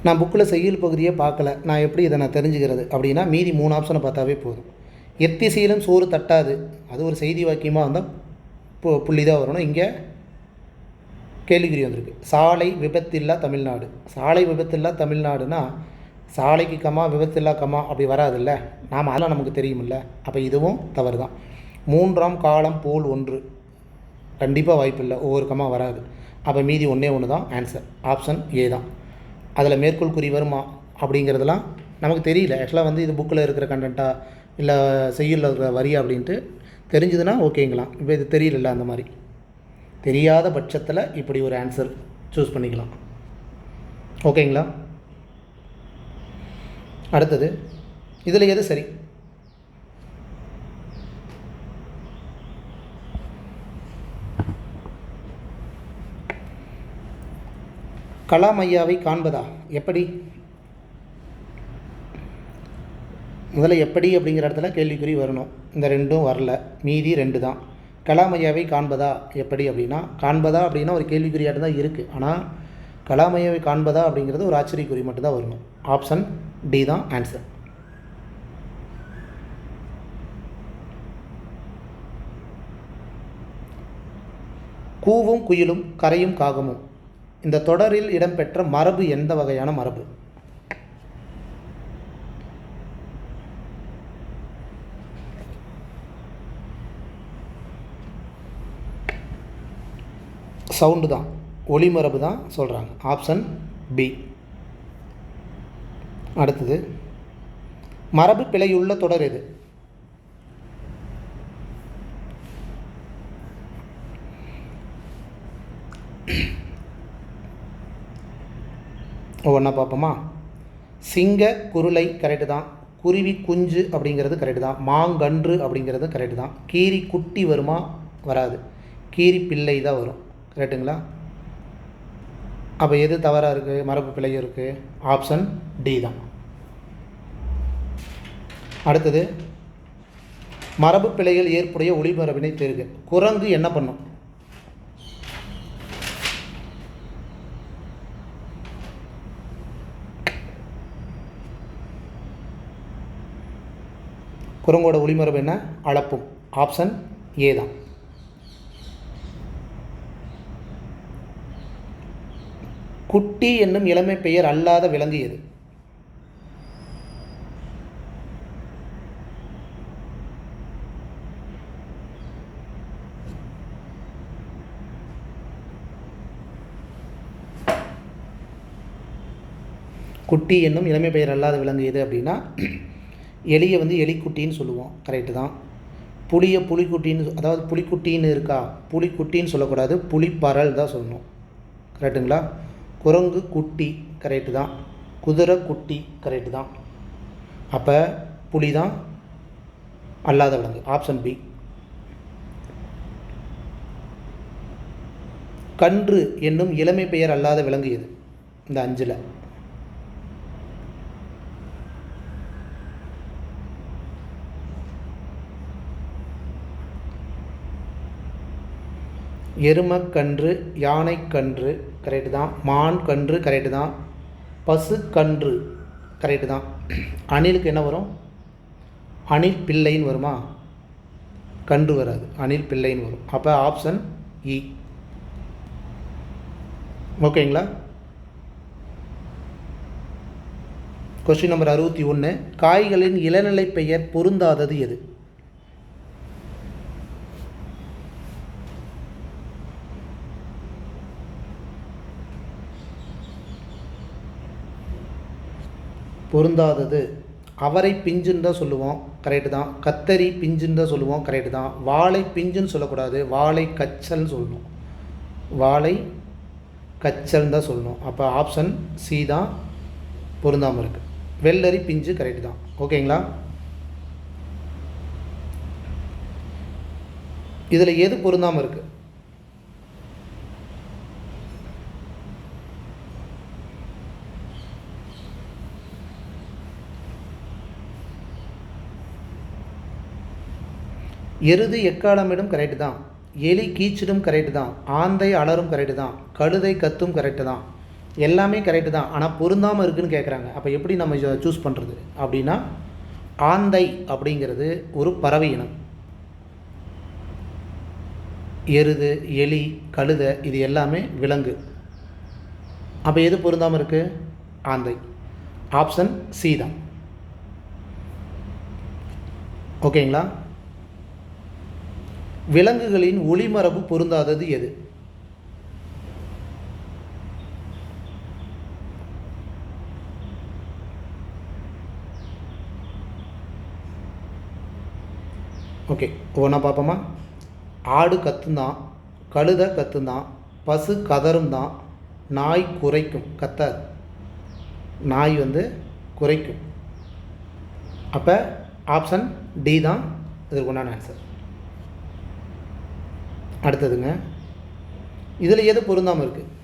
நான் புக்கில் செய்யுள் பகுதியே பார்க்கல, நான் எப்படி இதை நான் தெரிஞ்சுக்கிறது அப்படின்னா மீதி 3 ஆப்ஷனை பார்த்தாவே போதும். எத்திசையிலும் சோறு தட்டாது, அது ஒரு செய்தி வாக்கியமாக வந்தால் புள்ளி தான் வரணும். இங்கே கேள்விக்குறி வந்திருக்கு. சாலை விபத்தில்லா தமிழ்நாடு. சாலை விபத்தில்லா தமிழ்நாடுனா சாலைக்கு கமா விபத்தில்லா கமா அப்படி வராதுல்ல, நாம் அதெல்லாம் நமக்கு தெரியுமில்ல. அப்போ இதுவும் தவறு தான். 3ஆம் காலம் போல் ஒன்று கண்டிப்பாக வாய்ப்பு இல்லை, ஒவ்வொரு கமா வராது. அப்போ மீதி ஒன்று தான் ஆன்சர். ஆப்ஷன் ஏ தான். அதில் மேற்கோள் குறி வருமா அப்படிங்கிறதுலாம் நமக்கு தெரியல. ஆக்சுவலாக இது புக்கில் இருக்கிற கண்டென்ட்டா இல்லை செய்யுள்ள இருக்கிற வரியா அப்படின்ட்டு தெரிஞ்சதுன்னா ஓகேங்களாம். இப்போ இது தெரியல, அந்த மாதிரி தெரியாத பட்சத்தில் இப்படி ஒரு ஆன்சர் சூஸ் பண்ணிக்கலாம். ஓகேங்களா? அடுத்தது இதில் எது சரி? கலாம் ஐயாவை காண்பதா? எப்படி? முதல்ல எப்படி அப்படிங்கிற இடத்துல கேள்விக்குறி வரணும். இந்த ரெண்டும் வரல, மீதி 2 தான். கலாம் ஐயாவை காண்பதா எப்படி அப்படின்னா, காண்பதா அப்படின்னா ஒரு கேள்விக்குறியாட்டு தான் இருக்குது. ஆனால் கலாம் ஐயாவை காண்பதா அப்படிங்கிறது ஒரு ஆச்சரியக்குறி மட்டும்தான் வரணும். ஆப்ஷன் டி தான் ஆன்சர். கூவும் குயிலும் கரையும் காகமும் இந்த தொடரில் இடம்பெற்ற மரபு எந்த வகையான மரபு? சவுண்டு தான், ஒளிமரபு தான் சொல்கிறாங்க. Option B. அடுத்தது மரபு பிழையுள்ள தொடர் எது? ஒவ்வொன்றா பார்ப்போமா? சிங்க குருளை கரெக்டு தான். குருவி குஞ்சு அப்படிங்கிறது கரெக்டு தான். மாங்கன்று அப்படிங்கிறது கரெக்டு தான். கீரி குட்டி வருமா? வராது, கீரி பிள்ளை தான் வரும். கரெக்டுங்களா? அப்போ எது தவறாக இருக்குது? மரபு பிழையும் இருக்குது. ஆப்ஷன் டி தான். அடுத்தது மரபு பிழைகள் ஏற்புடைய ஒளிமரபினை தேர்க. குரங்கு என்ன பண்ணும்? குரங்கோட ஒளிமரபு என்ன? அளப்பும். ஆப்ஷன் ஏ தான். குட்டி என்னும் இளமை பெயர் அல்லாத விலங்கு எது? குட்டி என்னும் இளமை பெயர் அல்லாத விலங்கு எது அப்படின்னா, எலியை எலிக்குட்டின்னு சொல்லுவோம். கரெக்டு தான். புளியை புலிக்குட்டின்னு, அதாவது புலிக்குட்டின்னு இருக்கா, புலிக்குட்டின்னு சொல்லக்கூடாது, புலிப்பறல் தான் சொல்லணும். கரெக்டுங்களா? குரங்கு குட்டி கரெக்டு தான். குதிரை குட்டி கரெக்டு தான். அப்போ புலி தான் அல்லாத விலங்கு. Option B. கன்று என்னும் இளமை பெயர் அல்லாத விலங்கு எது? இந்த 5ல் எருமக்கன்று, யானைக்கன்று கரெக்டு தான். மான் கன்று கரெக்டு தான். பசு கன்று கரெக்டு தான். அணிலுக்கு என்ன வரும்? அணில் பிள்ளைன்னு வருமா? கன்று வராது, அணில் பிள்ளைன்னு வரும். அப்போ ஆப்ஷன் இ. ஓகேங்களா? Question number 61. காய்களின் இளநிலை பெயர் பொருந்தாதது எது? பொருந்தாதது அவரை பிஞ்சுன்னு தான் சொல்லுவோம். கரெக்டு தான். கத்தரி பிஞ்சுன்னு தான் சொல்லுவோம். கரெக்டு தான். வாழை பிஞ்சுன்னு சொல்லக்கூடாது, வாழை கச்சல்னு சொல்லணும். வாழை கச்சல்னு தான் சொல்லணும். அப்போ ஆப்ஷன் சி தான் பொருந்தாமல் இருக்குது. வெள்ளரி பிஞ்சு கரெக்டு தான். ஓகேங்களா? இதில் எது பொருந்தாமல் இருக்குது? எருது எக்காலமிடும் கரெக்டு தான். எலி கீச்சிடும் கரெக்டு தான். ஆந்தை அலரும் கரெக்டு தான். கழுதை கத்தும் கரெக்டு தான். எல்லாமே கரெக்டு தான். ஆனால் பொருந்தாமல் இருக்குதுன்னு கேட்குறாங்க. அப்போ எப்படி நம்ம சூஸ் பண்ணுறது அப்படின்னா, ஆந்தை அப்படிங்கிறது ஒரு பறவை இனம். எருது, எலி, கழுதை இது எல்லாமே விலங்கு. அப்போ எது பொருந்தாமல் இருக்குது? ஆந்தை. ஆப்ஷன் சி தான். ஓகேங்களா? விலங்குகளின் ஒளிமரபு பொருந்தாதது எது? ஓகே, ஒவ்வொன்றா பார்ப்போமா? ஆடு கத்துந்தான், கழுதை கத்துந்தான், பசு கதரும் தான், நாய் குறைக்கும். கத்தாது, நாய் குறைக்கும். அப்போ ஆப்ஷன் டி தான் இதற்கு உண்டான ஆன்சர். அடுத்ததுங்க, இதில் எது பொருந்தாமல் இருக்குது?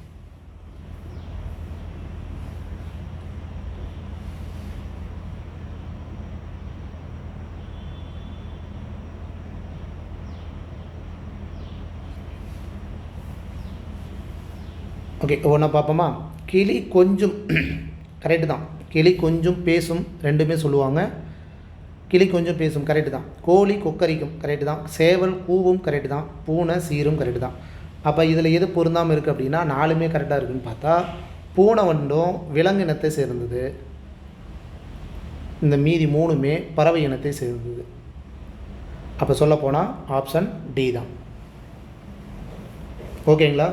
ஓகே, ஒன்றா பார்ப்போமா? கிளி கொஞ்சம் கரெக்டு தான். கிளி கொஞ்சம் பேசும், ரெண்டுமே சொல்லுவாங்க. கிளி கொஞ்சம் பேசும் கரெக்டு தான். கோழி கொக்கரிக்கும் கரெக்டு தான். சேவல் கூவும் கரெக்டு தான். பூனை சீரும் கரெக்டு தான். அப்போ இதில் எது பொருந்தாமல் இருக்குது அப்படின்னா, நாலுமே கரெக்டாக இருக்குதுன்னு பார்த்தா, பூனை விலங்கு இனத்தை சேர்ந்தது. இந்த மீதி மூணுமே பறவை இனத்தை சேர்ந்தது. அப்போ சொல்லப்போனால் ஆப்ஷன் டி தான். ஓகேங்களா?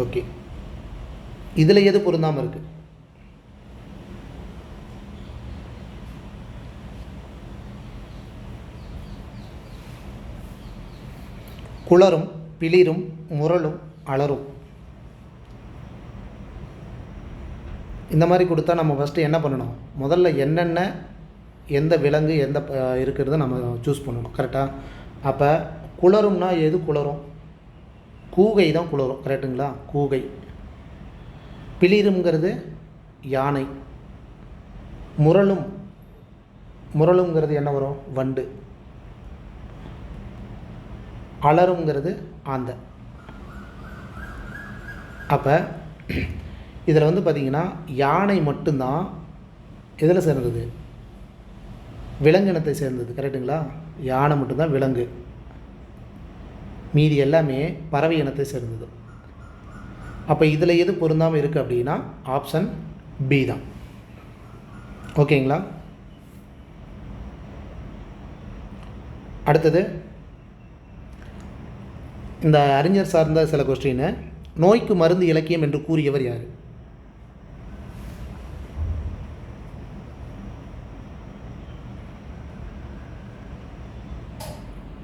ஓகே, இதில் எது பொருந்தாமல் இருக்குது? குளரும், பிளிரும், முரளும், அலரும். இந்த மாதிரி கொடுத்தா நம்ம ஃபஸ்ட்டு என்ன பண்ணணும்? முதல்ல என்னென்ன எந்த விலங்கு எந்த இருக்கிறத நம்ம சூஸ் பண்ணணும். கரெக்டாக? அப்போ குளரும்னா எது குளரும்? கூகை தான் குளரும். கரெக்டுங்களா? கூகை. பிளிருங்கிறது யானை. முரளுங்கிறது என்ன வரும்? வண்டு. அலருங்கிறது ஆந்தை. அப்போ இதில் பார்த்திங்கன்னா யானை மட்டும்தான் எதில் சேர்ந்தது? விலங்கினத்தை சேர்ந்தது. கரெக்டுங்களா? யானை மட்டும்தான் விலங்கு, மீதி எல்லாமே பறவை இனத்தை சேர்ந்தது. அப்போ இதில் எது பொருந்தாமல் இருக்குது அப்படின்னா ஆப்ஷன் பி தான். ஓகேங்களா? அடுத்தது, இந்த அறிஞர் சார்ந்த சில கொஸ்டின். நோய்க்கு மருந்து இலக்கியம் என்று கூறியவர் யார்?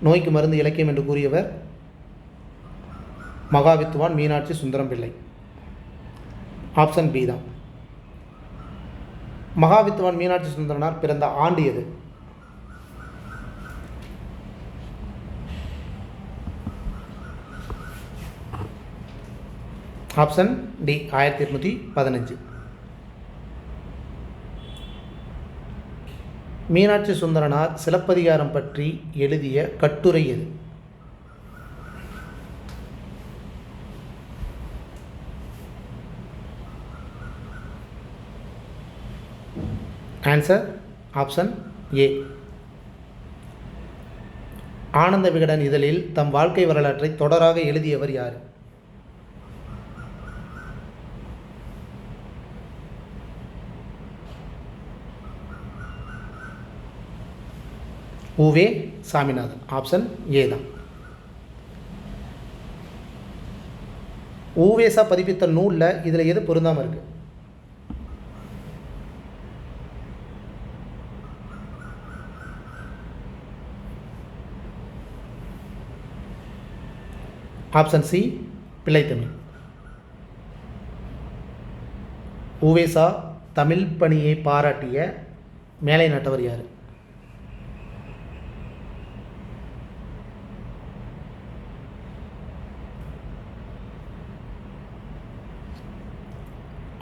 நோய்க்கு மருந்து இலக்கியம் என்று கூறியவர் மகாவித்வான் மீனாட்சி சுந்தரம் பிள்ளை. ஆப்ஷன் பி தான். மகாவித்வான் மீனாட்சி சுந்தரனார் பிறந்த ஆண்டு எது? Option D 1815. மீனாட்சி சுந்தரனார் சிலப்பதிகாரம் பற்றி எழுதிய கட்டுரை எது? Answer option A. Ananda Vikatan இதழில் தம் வாழ்க்கை வரலாற்றை தொடராக எழுதியவர் யார்? உவே சாமிநாதன். ஆப்ஷன் ஏ தான். ஊவேசா பதிப்பித்த நூலில் இதில் எது பொருந்தாமல் இருக்குது? ஆப்ஷன் சி பிள்ளைத்தமிழ். ஊவேசா தமிழ் பணியை பாராட்டிய மேலை நாட்டவர் யார்?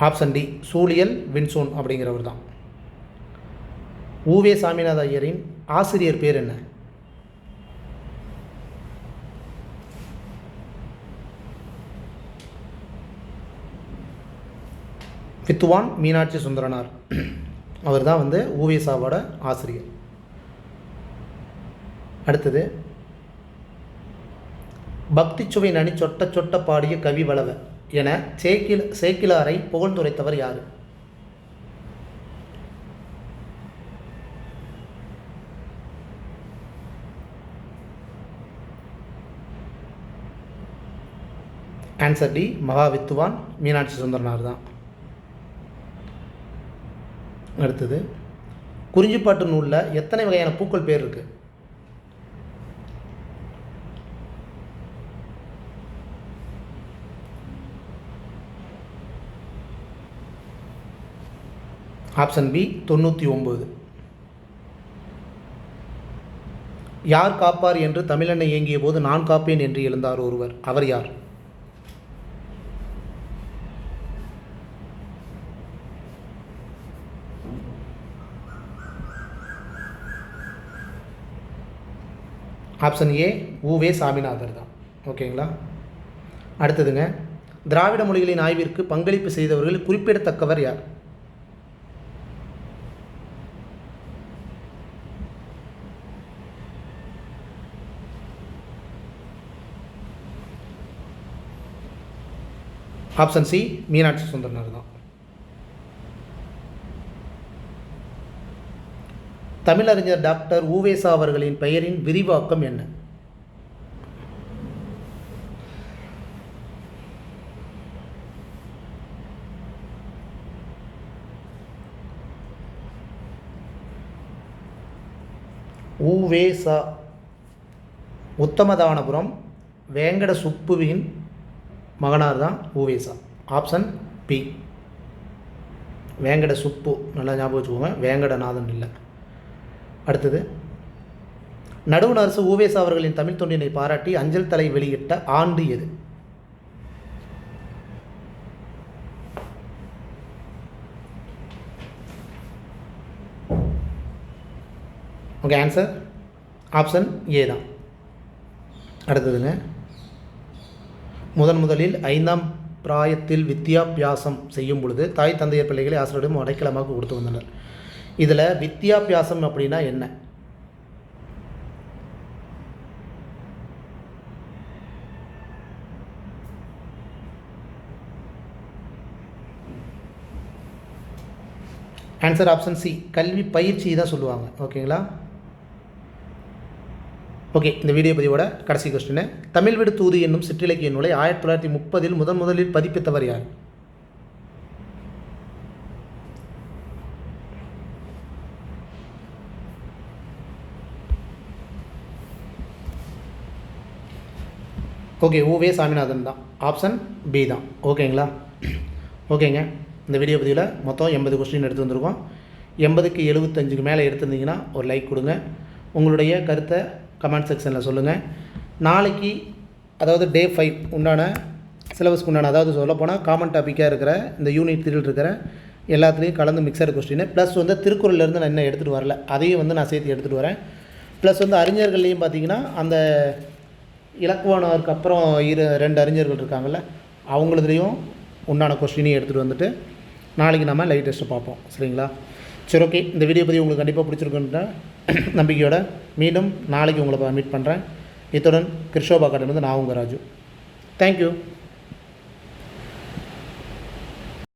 ஆப்ஷன் டி சூழியல் வின்சோன் அப்படிங்கிறவர் தான். ஊவே சாமிநாத ஐயரின் ஆசிரியர் பேர் என்ன? வித்துவான் மீனாட்சி சுந்தரனார், அவர் தான் வந்து ஊவேசாவோட ஆசிரியர். அடுத்தது, பக்தி சுவை நனி சொட்ட சொட்ட பாடிய கவி வளவ என சேக்கிலாரை புகழ்ந்துரைத்தவர் யார்? ஆன்சர் டி, மகாவித்துவான் மீனாட்சி சுந்தரனார் தான். அடுத்தது, குறிஞ்சிப்பாட்டு நூலில் எத்தனை வகையான பூக்கள் பேர் இருக்குது? Option B 99. யார் காப்பார் என்று தமிழெண்ணை இயங்கிய போது நான் காப்பேன் என்று எழுந்தார் ஒருவர், அவர் யார்? ஆப்ஷன் ஏ உவே சாமிநாதர் தான். ஓகேங்களா? அடுத்ததுங்க, திராவிட மொழிகளின் ஆய்விற்கு பங்களிப்பு செய்தவர்கள் குறிப்பிடத்தக்கவர் யார்? ஆப்ஷன் சி, மீனாட்சி சுந்தரனார் தான். தமிழறிஞர் டாக்டர் ஊவேசா அவர்களின் பெயரின் விரிவாக்கம் என்ன? ஊவேசா உத்தமதானபுரம் வேங்கட சுப்புவின் மகனார் தான் ஊவேசா. Option B, Venkata Subbu. நல்லா ஞாபகம் வச்சுக்கோங்க, வேங்கடநாதன் இல்லை. அடுத்தது, நடுவண் அரசு ஊவேசா அவர்களின் தமிழ் தொண்டினை பாராட்டி அஞ்சல் தலை வெளியிட்ட ஆண்டு எது? ஓகே, ஆன்சர் ஆப்ஷன் ஏ தான். அடுத்ததுங்க, முதலில் 5ஆம் பிராயத்தில் வித்யாபியாசம் செய்யும் பொழுது தாய் தந்தையர் பிள்ளைகளை ஆசிரியரிடம் அடைக்கலமாக கொடுத்து வந்தனர். இதில் வித்யாபியாசம் அப்படின்னா என்ன? ஆன்சர் ஆப்ஷன் சி, கல்வி பயிற்சி தான் சொல்லுவாங்க. ஓகேங்களா? ஓகே, இந்த வீடியோ பதிவோட கடைசி கொஸ்டின், தமிழ் விடு தூது என்னும் சிற்றிலக்கிய நூலை 1930 முதலில் பதிப்பித்தவர் யார்? ஓகே, ஊவே சாமிநாதன் தான். ஆப்ஷன் பி தான். ஓகேங்களா? ஓகேங்க, இந்த வீடியோ பதிவில் மொத்தம் 80 கொஸ்டின் எடுத்து வந்திருக்கோம். 80க்கு 75க்கு மேலே எடுத்திருந்தீங்கன்னா ஒரு லைக் கொடுங்க. உங்களுடைய கருத்தை கமெண்ட் செக்ஷனில் சொல்லுங்கள். நாளைக்கு, அதாவது டே 5 உண்டான சிலபஸ்க்கு உண்டான, அதாவது சொல்லப்போனால் காமன் டாப்பிக்காக இருக்கிற இந்த யூனிட் 3 இருக்கிற எல்லாத்துலேயும் கலந்து மிக்சர் கொஸ்டின், ப்ளஸ் வந்து திருக்குறள்லேருந்து நான் இன்னும் எடுத்துகிட்டு வரல, அதையும் வந்து நான் சேர்த்து எடுத்துகிட்டு வரேன். ப்ளஸ் வந்து அறிஞர்கள்லேயும் பார்த்திங்கன்னா அந்த இலக்குவானவருக்கு அப்புறம் 2 அறிஞர்கள் இருக்காங்கள்ல, அவங்களதுலேயும் உண்டான கொஸ்டினையும் எடுத்துகிட்டு வந்துட்டு நாளைக்கு நம்ம லைவ் டெஸ்ட்டை பார்ப்போம். சரிங்களா? சரி, ஓகே, இந்த வீடியோ பற்றி உங்களுக்கு கண்டிப்பாக பிடிச்சிருக்குன்ற நம்பிக்கையோட மீண்டும் நாளைக்கு உங்களை மீட் பண்ணுறேன். இத்துடன் கிருஷோபா அகாடமிலேருந்து நான் உங்கள் ராஜு. தேங்க்யூ.